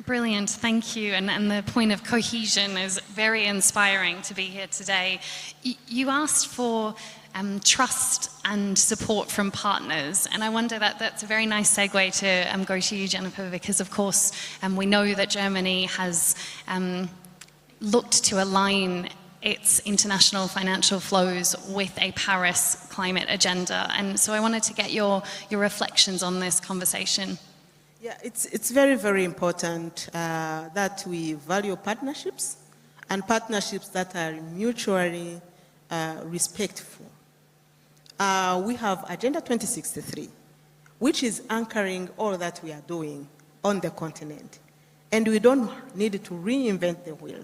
Brilliant, thank you. And the point of cohesion is very inspiring to be here today. You asked for trust and support from partners, and I wonder that's a very nice segue to go to you, Jennifer, because of course we know that Germany has looked to align its international financial flows with a Paris climate agenda. And so I wanted to get your reflections on this conversation. Yeah, it's very, very important that we value partnerships and partnerships that are mutually respectful. We have Agenda 2063, which is anchoring all that we are doing on the continent. And we don't need to reinvent the wheel.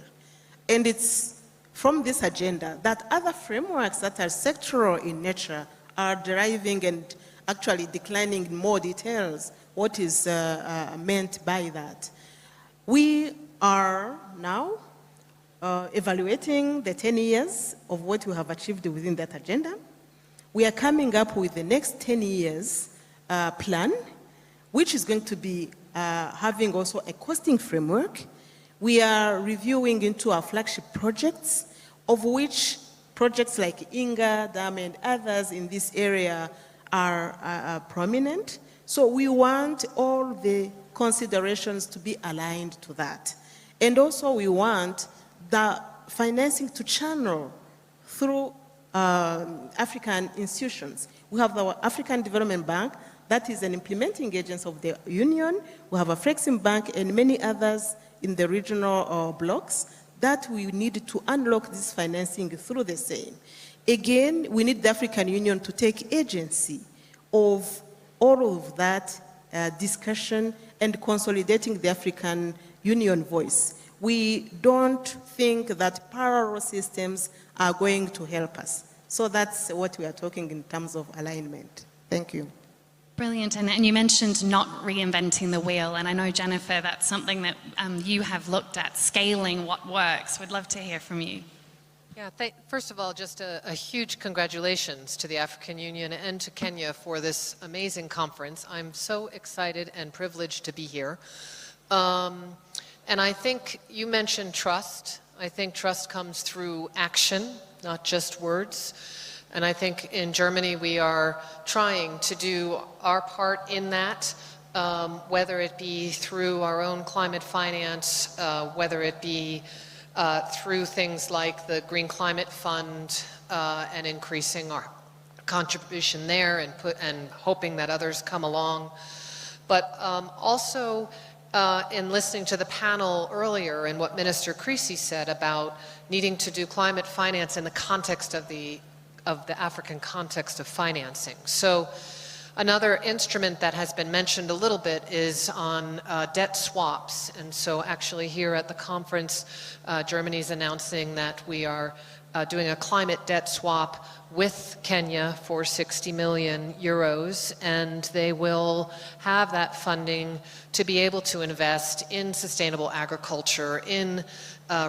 And it's from this agenda that other frameworks that are sectoral in nature are deriving and actually declining in more details what is meant by that. We are now evaluating the 10 years of what we have achieved within that agenda. We are coming up with the next 10 years plan, which is going to be having also a costing framework. We are reviewing into our flagship projects, of which projects like Inga Dam and others in this area are prominent. So we want all the considerations to be aligned to that. And also we want the financing to channel through African institutions. We have our African Development Bank, that is an implementing agency of the Union. We have a Flexim Bank and many others in the regional blocks that we need to unlock this financing through the same. Again, we need the African Union to take agency of all of that discussion and consolidating the African Union voice. We don't think that parallel systems are going to help us. So that's what we are talking in terms of alignment. Thank you. Brilliant, and you mentioned not reinventing the wheel, and I know, Jennifer, that's something that you have looked at, scaling what works. We'd love to hear from you. Yeah, first of all, just a huge congratulations to the African Union and to Kenya for this amazing conference. I'm so excited and privileged to be here. And I think you mentioned trust. I think trust comes through action, not just words. And I think in Germany we are trying to do our part in that, whether it be through our own climate finance, whether it be through things like the Green Climate Fund and increasing our contribution there and hoping that others come along. But also in listening to the panel earlier and what Minister Creasy said about needing to do climate finance in the context of the African context of financing. So another instrument that has been mentioned a little bit is on debt swaps. And so actually here at the conference, Germany's announcing that we are doing a climate debt swap with Kenya for 60 million euros, and they will have that funding to be able to invest in sustainable agriculture, in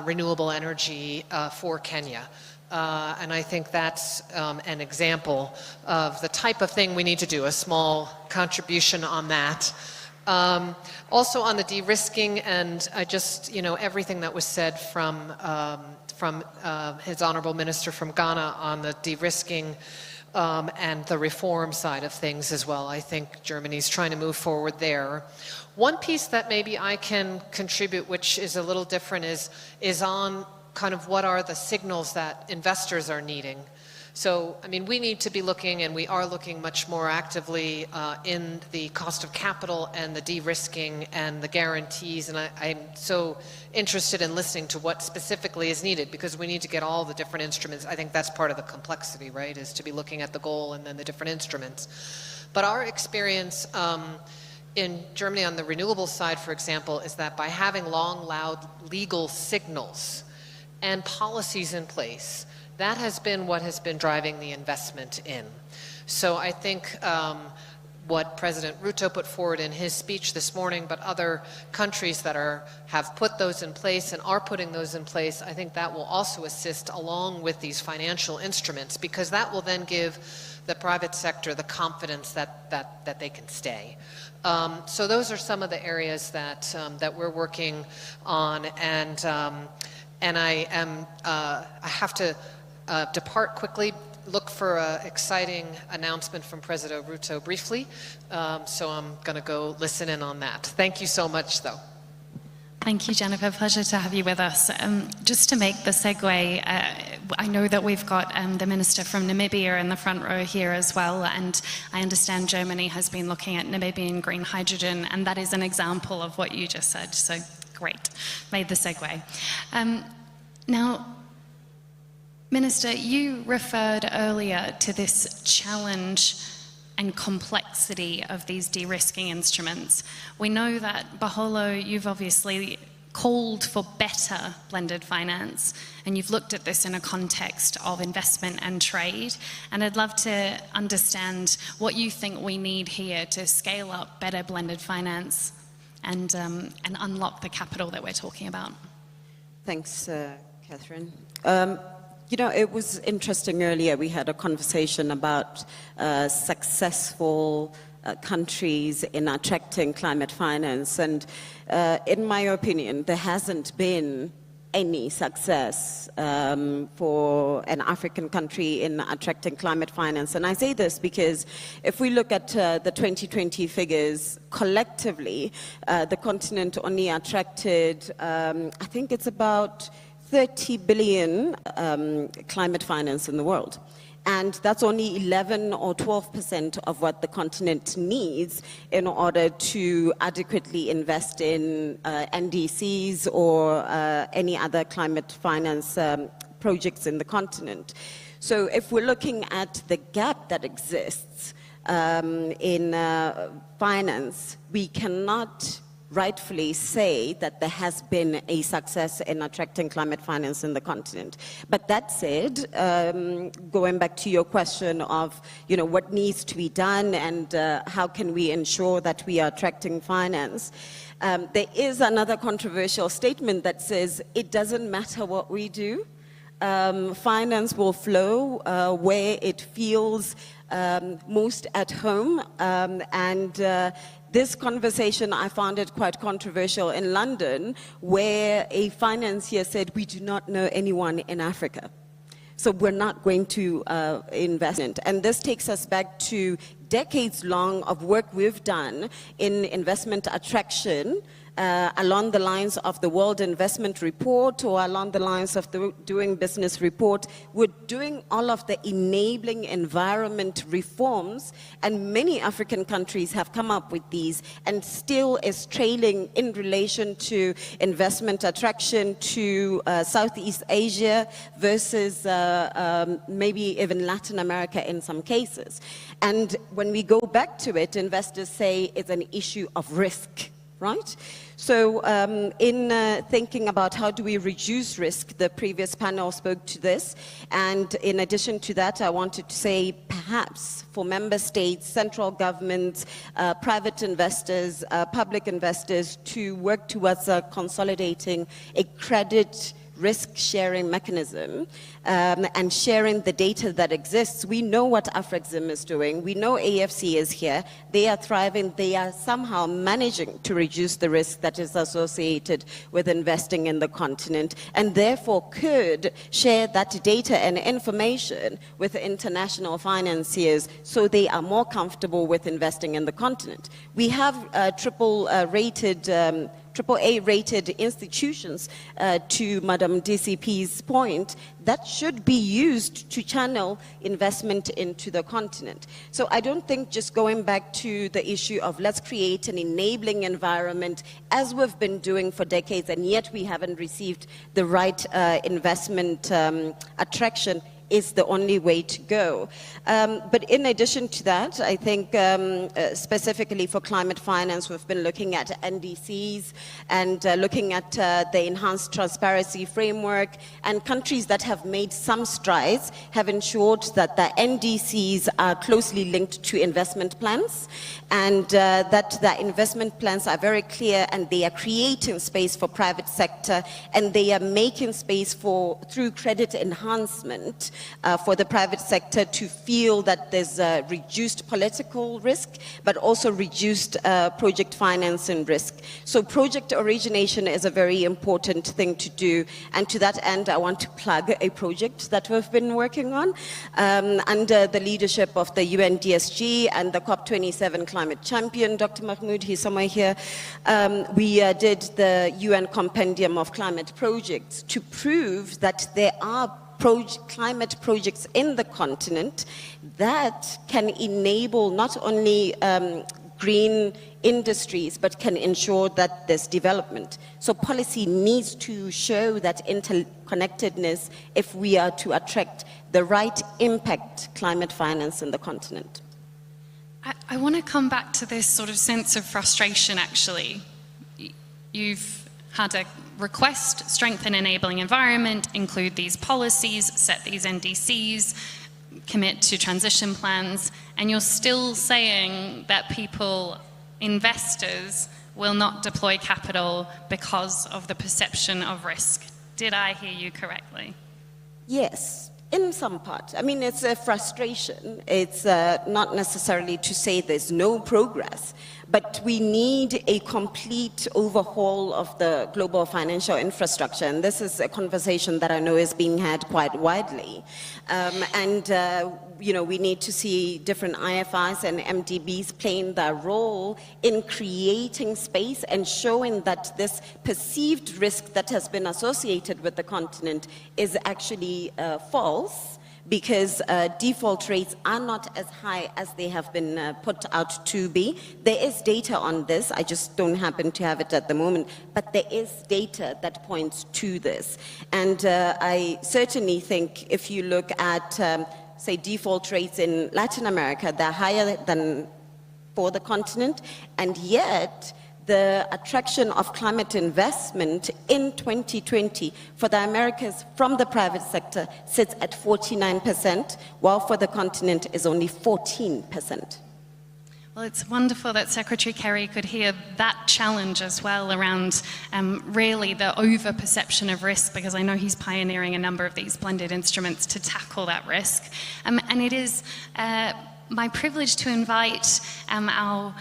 renewable energy for Kenya. And I think that's an example of the type of thing we need to do, a small contribution on that. Also on the de-risking, and I just, everything that was said from His Honorable Minister from Ghana on the de-risking and the reform side of things as well. I think Germany's trying to move forward there. One piece that maybe I can contribute, which is a little different, is on kind of what are the signals that investors are needing. So, I mean, we need to be looking, and we are looking much more actively in the cost of capital and the de-risking and the guarantees, and I'm so interested in listening to what specifically is needed, because we need to get all the different instruments. I think that's part of the complexity, right, is to be looking at the goal and then the different instruments. But our experience in Germany on the renewable side, for example, is that by having long, loud legal signals and policies in place, that has been what has been driving the investment in. So I think what President Ruto put forward in his speech this morning, but other countries that have put those in place and are putting those in place, I think that will also assist along with these financial instruments, because that will then give the private sector the confidence that they can stay. So those are some of the areas that we're working on, and I have to depart quickly. Look for an exciting announcement from President Ruto briefly, so I'm going to go listen in on that. Thank you so much, though. Thank you, Jennifer. Pleasure to have you with us. Just to make the segue, I know that we've got the Minister from Namibia in the front row here as well, and I understand Germany has been looking at Namibian green hydrogen, and that is an example of what you just said, so great. Made the segue. Now, Minister, you referred earlier to this challenge and complexity of these de-risking instruments. We know that, Baholo, you've obviously called for better blended finance, and you've looked at this in a context of investment and trade, and I'd love to understand what you think we need here to scale up better blended finance and unlock the capital that we're talking about. Thanks, Catherine. You know, it was interesting earlier, we had a conversation about successful countries in attracting climate finance, and in my opinion, there hasn't been any success for an African country in attracting climate finance. And I say this because if we look at the 2020 figures, collectively, the continent only attracted, I think it's about 30 billion climate finance in the world. And that's only 11 or 12% of what the continent needs in order to adequately invest in NDCs or any other climate finance projects in the continent. So if we're looking at the gap that exists in finance, we cannot rightfully say that there has been a success in attracting climate finance in the continent. But that said, going back to your question of, you know, what needs to be done and how can we ensure that we are attracting finance, there is another controversial statement that says it doesn't matter what we do. Finance will flow where it feels most at home, this conversation, I found it quite controversial in London, where a financier said, we do not know anyone in Africa, so we're not going to invest in it. And this takes us back to decades long of work we've done in investment attraction, along the lines of the World Investment Report or along the lines of the Doing Business Report. We're doing all of the enabling environment reforms, and many African countries have come up with these and still is trailing in relation to investment attraction to Southeast Asia versus maybe even Latin America in some cases. And when we go back to it, investors say it's an issue of risk. Right? So in thinking about how do we reduce risk, the previous panel spoke to this. And in addition to that, I wanted to say perhaps for member states, central governments, private investors, public investors to work towards consolidating a credit risk-sharing mechanism and sharing the data that exists. We know what Afrexim is doing. We know AFC is here. They are thriving. They are somehow managing to reduce the risk that is associated with investing in the continent, and therefore could share that data and information with international financiers so they are more comfortable with investing in the continent. We have triple rated AAA rated institutions, to Madam DCP's point, that should be used to channel investment into the continent. So I don't think just going back to the issue of let's create an enabling environment, as we've been doing for decades, and yet we haven't received the right investment attraction, is the only way to go. But in addition to that, I think specifically for climate finance, we've been looking at NDCs and looking at the enhanced transparency framework, and countries that have made some strides have ensured that the NDCs are closely linked to investment plans, and that the investment plans are very clear, and they are creating space for private sector, and they are making space for, through credit enhancement, for the private sector to feel that there's a reduced political risk, but also reduced project financing risk. So project origination is a very important thing to do. And to that end, I want to plug a project that we've been working on under the leadership of the UNDSG and the COP27 climate champion, Dr. Mahmoud, he's somewhere here. We did the UN Compendium of Climate Projects to prove that there are climate projects in the continent that can enable not only green industries, but can ensure that there's development. So policy needs to show that interconnectedness if we are to attract the right impact climate finance in the continent. I want to come back to this sort of sense of frustration, actually. You've had a request, strengthen enabling environment, include these policies, set these NDCs, commit to transition plans, and you're still saying that people, investors, will not deploy capital because of the perception of risk. Did I hear you correctly? Yes, in some part. I mean, it's a frustration. It's not necessarily to say there's no progress, but we need a complete overhaul of the global financial infrastructure. And this is a conversation that I know is being had quite widely. You know, we need to see different IFIs and MDBs playing their role in creating space and showing that this perceived risk that has been associated with the continent is actually false, because default rates are not as high as they have been put out to be. There is data on this, I just don't happen to have it at the moment, but there is data that points to this. And I certainly think if you look at, say, default rates in Latin America, they're higher than for the continent, and yet the attraction of climate investment in 2020 for the Americas from the private sector sits at 49%, while for the continent is only 14%. Well, it's wonderful that Secretary Kerry could hear that challenge as well around really the over-perception of risk, because I know he's pioneering a number of these blended instruments to tackle that risk. And it is my privilege to invite our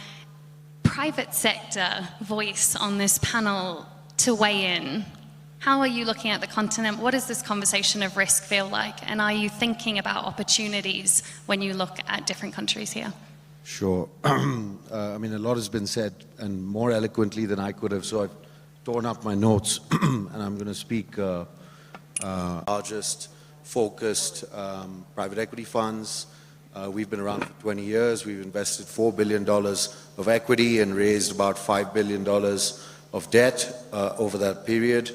private sector voice on this panel to weigh in. How are you looking at the continent? What does this conversation of risk feel like? And are you thinking about opportunities when you look at different countries here? Sure. I mean, a lot has been said, and more eloquently than I could have, so I've torn up my notes, and I'm going to speak largest, focused private equity funds. We've been around for 20 years. We've invested $4 billion of equity and raised about $5 billion of debt over that period.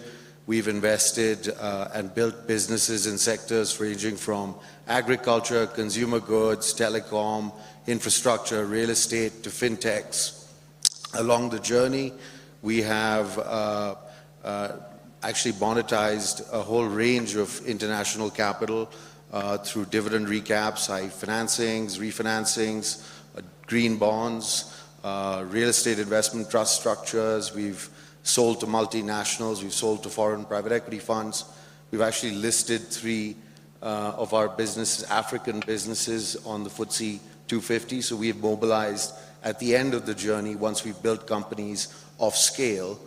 We've invested and built businesses in sectors ranging from agriculture, consumer goods, telecom, infrastructure, real estate, to fintechs. Along the journey, we have actually monetized a whole range of international capital through dividend recaps, high financings, refinancings, green bonds, real estate investment trust structures. We've sold to multinationals, we've sold to foreign private equity funds. We've actually listed 3 of our businesses, African businesses, on the FTSE 250. So we've mobilized at the end of the journey, once we've built companies of scale,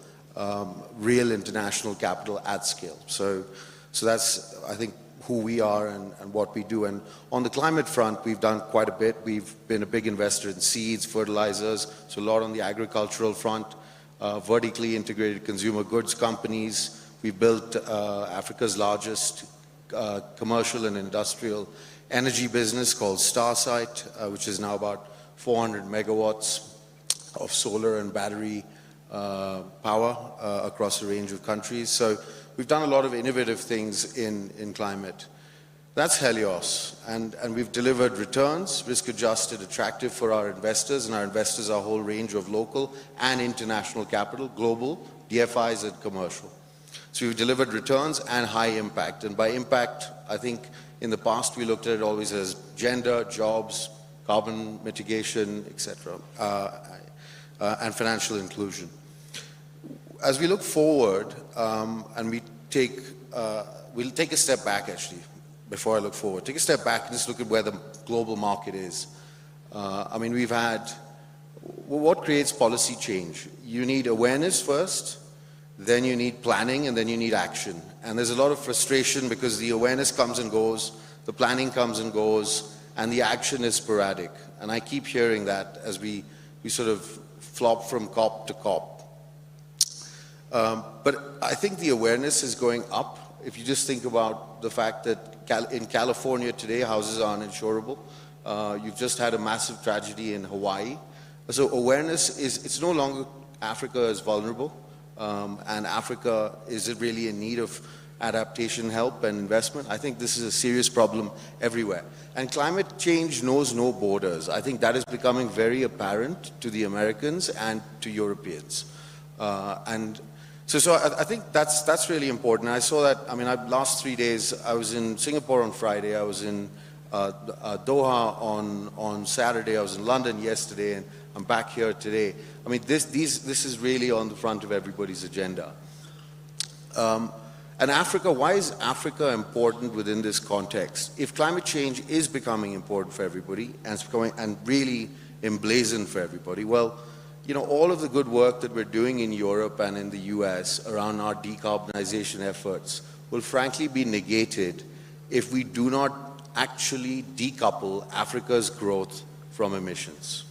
real international capital at scale. So that's, I think, who we are and what we do. And on the climate front, we've done quite a bit. We've been a big investor in seeds, fertilizers, so a lot on the agricultural front. vertically integrated consumer goods companies. We built Africa's largest commercial and industrial energy business called Starsight, which is now about 400 megawatts of solar and battery power across a range of countries. So we've done a lot of innovative things in climate. That's Helios, and we've delivered returns, risk-adjusted, attractive for our investors, and our investors are a whole range of local and international capital, global, DFIs and commercial. So we've delivered returns and high impact, and by impact, I think in the past we looked at it always as gender, jobs, carbon mitigation, etc., and financial inclusion. As we look forward, and we'll take a step back actually, before I look forward. Take a step back and just look at where the global market is. I mean, we've had, what creates policy change? You need awareness first, then you need planning, and then you need action. And there's a lot of frustration because the awareness comes and goes, the planning comes and goes, and the action is sporadic. And I keep hearing that as we sort of flop from COP to COP. But I think the awareness is going up. If you just think about the fact that in California today, houses are uninsurable. You've just had a massive tragedy in Hawaii. So awareness is, it's no longer Africa is vulnerable, and Africa is really in need of adaptation help and investment. I think this is a serious problem everywhere. And climate change knows no borders. I think that is becoming very apparent to the Americans and to Europeans. So I think that's really important. I saw that, I mean, last 3 days, I was in Singapore on Friday, I was in Doha on Saturday, I was in London yesterday, and I'm back here today. I mean, this is really on the front of everybody's agenda. And Africa, why is Africa important within this context? If climate change is becoming important for everybody, and it's becoming, and really emblazoned for everybody, well, you know, all of the good work that we're doing in Europe and in the US around our decarbonization efforts will frankly be negated if we do not actually decouple Africa's growth from emissions.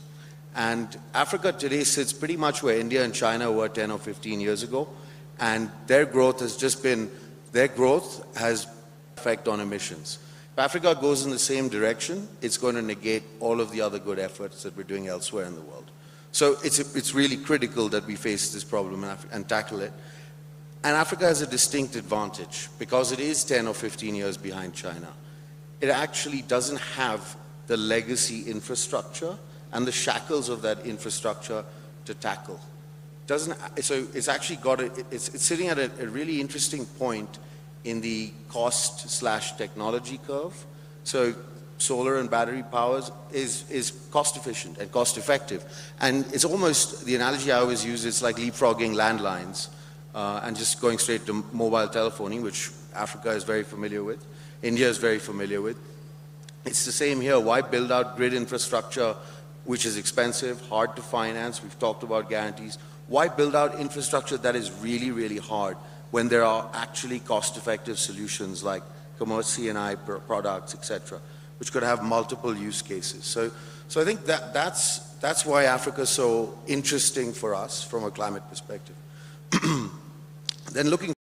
And Africa today sits pretty much where India and China were 10 or 15 years ago, and their growth has just been, their growth has effect on emissions. If Africa goes in the same direction, it's going to negate all of the other good efforts that we're doing elsewhere in the world. So it's really critical that we face this problem and tackle it. And Africa has a distinct advantage because it is 10 or 15 years behind China. It actually doesn't have the legacy infrastructure and the shackles of that infrastructure to tackle. So it's actually got it's sitting at a really interesting point in the cost/technology curve. So solar and battery powers is cost efficient and cost effective. And it's almost, the analogy I always use, it's like leapfrogging landlines and just going straight to mobile telephoning, which Africa is very familiar with, India is very familiar with. It's the same here. Why build out grid infrastructure, which is expensive, hard to finance? We've talked about guarantees. Why build out infrastructure that is really, really hard when there are actually cost-effective solutions like commercial C&I products, etc., which could have multiple use cases. So I think that's why Africa is so interesting for us from a climate perspective. Then looking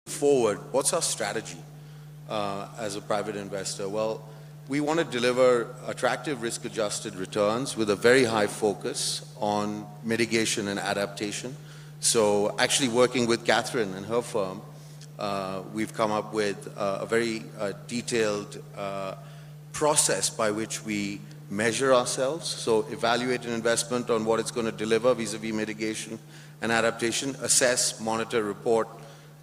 forward, what's our strategy as a private investor? Well, we want to deliver attractive risk-adjusted returns with a very high focus on mitigation and adaptation. So actually working with Catherine and her firm, we've come up with a very detailed process by which we measure ourselves. So evaluate an investment on what it's going to deliver vis-a-vis mitigation and adaptation, assess, monitor, report,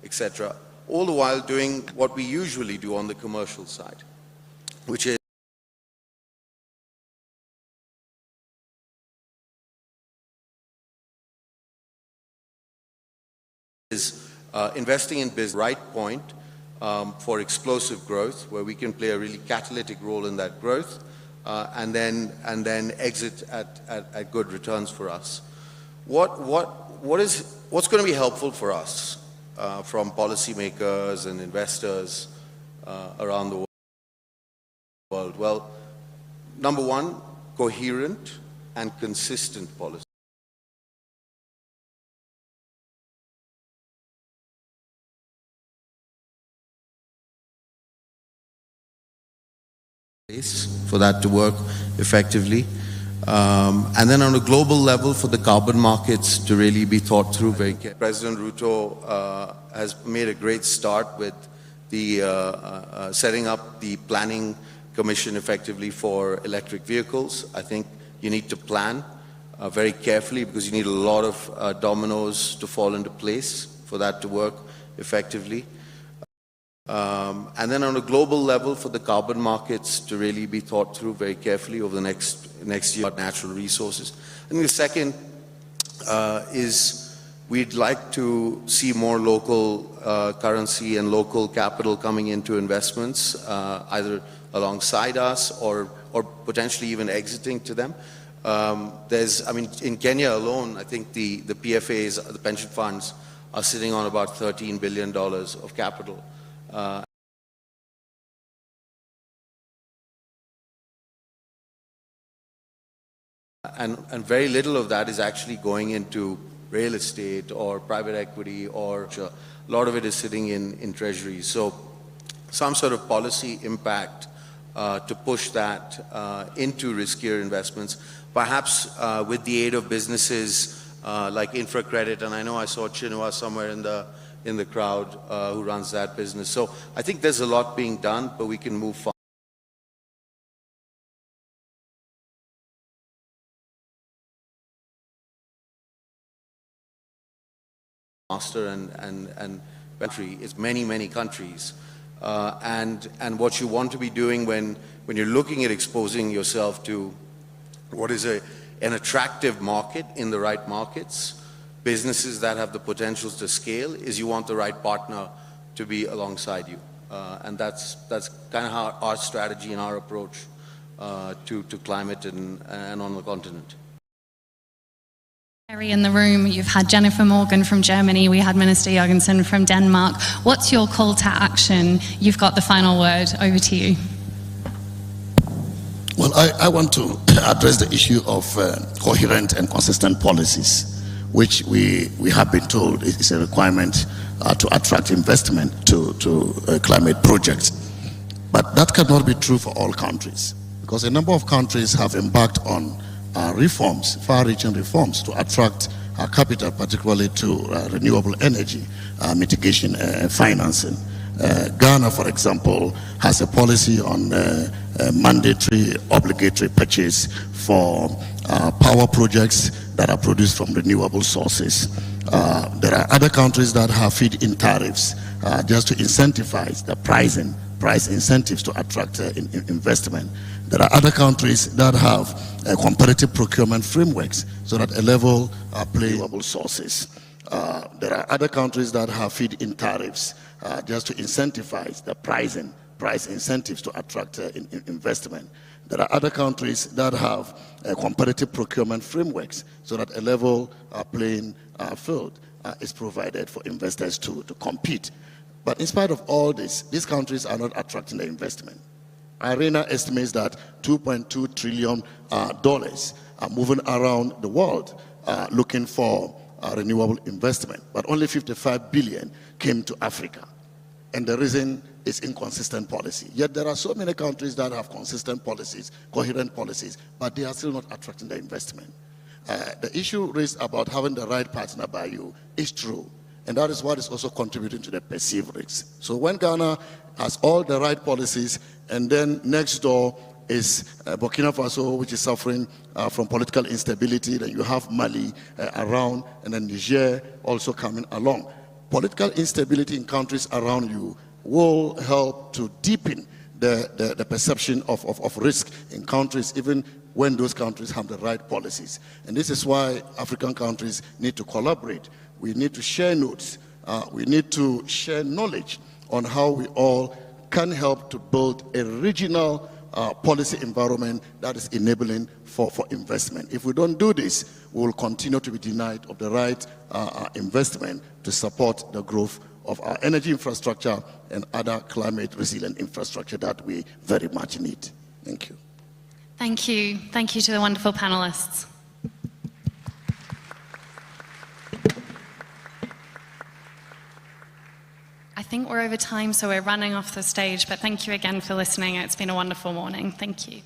etc. All the while doing what we usually do on the commercial side, which is investing in business right point for explosive growth, where we can play a really catalytic role in that growth, and then exit at good returns for us. What's going to be helpful for us from policymakers and investors around the world? Well, number one, coherent and consistent policy. For that to work effectively. And then on a global level, for the carbon markets to really be thought through very carefully. President Ruto has made a great start with the setting up the planning commission effectively for electric vehicles. I think you need to plan very carefully because you need a lot of dominoes to fall into place for that to work effectively. And then on a global level, for the carbon markets to really be thought through very carefully over the next year, natural resources. And the second is we'd like to see more local currency and local capital coming into investments, either alongside us or potentially even exiting to them. In Kenya alone, I think the PFAs, the pension funds, are sitting on about $13 billion of capital. And very little of that is actually going into real estate or private equity, or a lot of it is sitting in treasuries. So some sort of policy impact to push that into riskier investments, perhaps with the aid of businesses like InfraCredit, and I know I saw Chinua somewhere in the crowd who runs that business. So I think there's a lot being done, but we can move faster and country is many countries. And what you want to be doing when you're looking at exposing yourself to what is an attractive market in the right markets, businesses that have the potentials to scale, is you want the right partner to be alongside you. And that's kind of how our strategy and our approach to climate and on the continent. In the room, you've had Jennifer Morgan from Germany, we had Minister Jørgensen from Denmark. What's your call to action? You've got the final word. Over to you. Well, I want to address the issue of coherent and consistent policies, which we have been told is a requirement to attract investment to climate projects. But that cannot be true for all countries, because a number of countries have embarked on reforms, far-reaching reforms, to attract capital, particularly to renewable energy mitigation financing. Ghana, for example, has a policy on mandatory obligatory purchase for power projects that are produced from renewable sources. There are other countries that have feed-in tariffs just to incentivize the price incentives to attract investment. There are other countries that have competitive procurement frameworks so that a level playable sources. There are other countries that have feed-in tariffs just to incentivize the price incentives to attract investment. There are other countries that have competitive procurement frameworks so that a level playing field is provided for investors to compete. But in spite of all this, these countries are not attracting the investment. IRENA estimates that $2.2 trillion are moving around the world looking for renewable investment, but only 55 billion came to Africa. And the reason is inconsistent policy. Yet there are so many countries that have consistent policies, coherent policies, but they are still not attracting the investment. The issue raised about having the right partner by you is true. And that is what is also contributing to the perceived risks. So when Ghana has all the right policies, and then next door is Burkina Faso, which is suffering from political instability, then you have Mali around, and then Niger also coming along. Political instability in countries around you will help to deepen the perception of risk in countries, even when those countries have the right policies. And this is why African countries need to collaborate. We need to share notes. We need to share knowledge on how we all can help to build a regional policy environment that is enabling for investment. If we don't do this, we will continue to be denied of the right investment to support the growth of our energy infrastructure and other climate resilient infrastructure that we very much need. Thank you. Thank you. Thank you to the wonderful panelists. I think we're over time, so we're running off the stage, but thank you again for listening. It's been a wonderful morning. Thank you.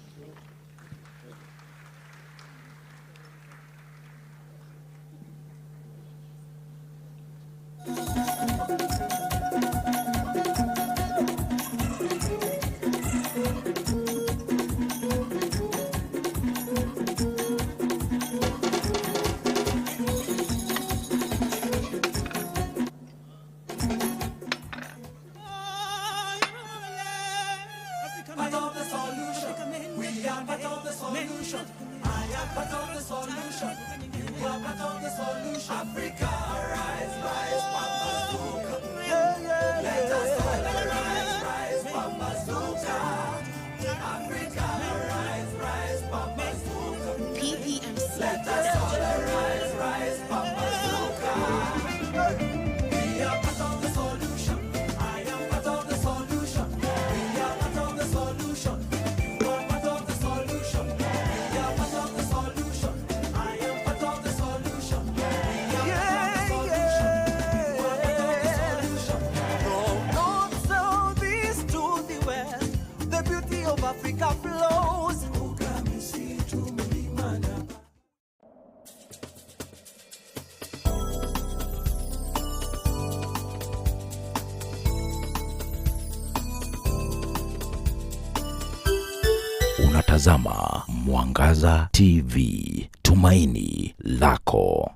Unatazama Mwangaza TV, tumaini lako.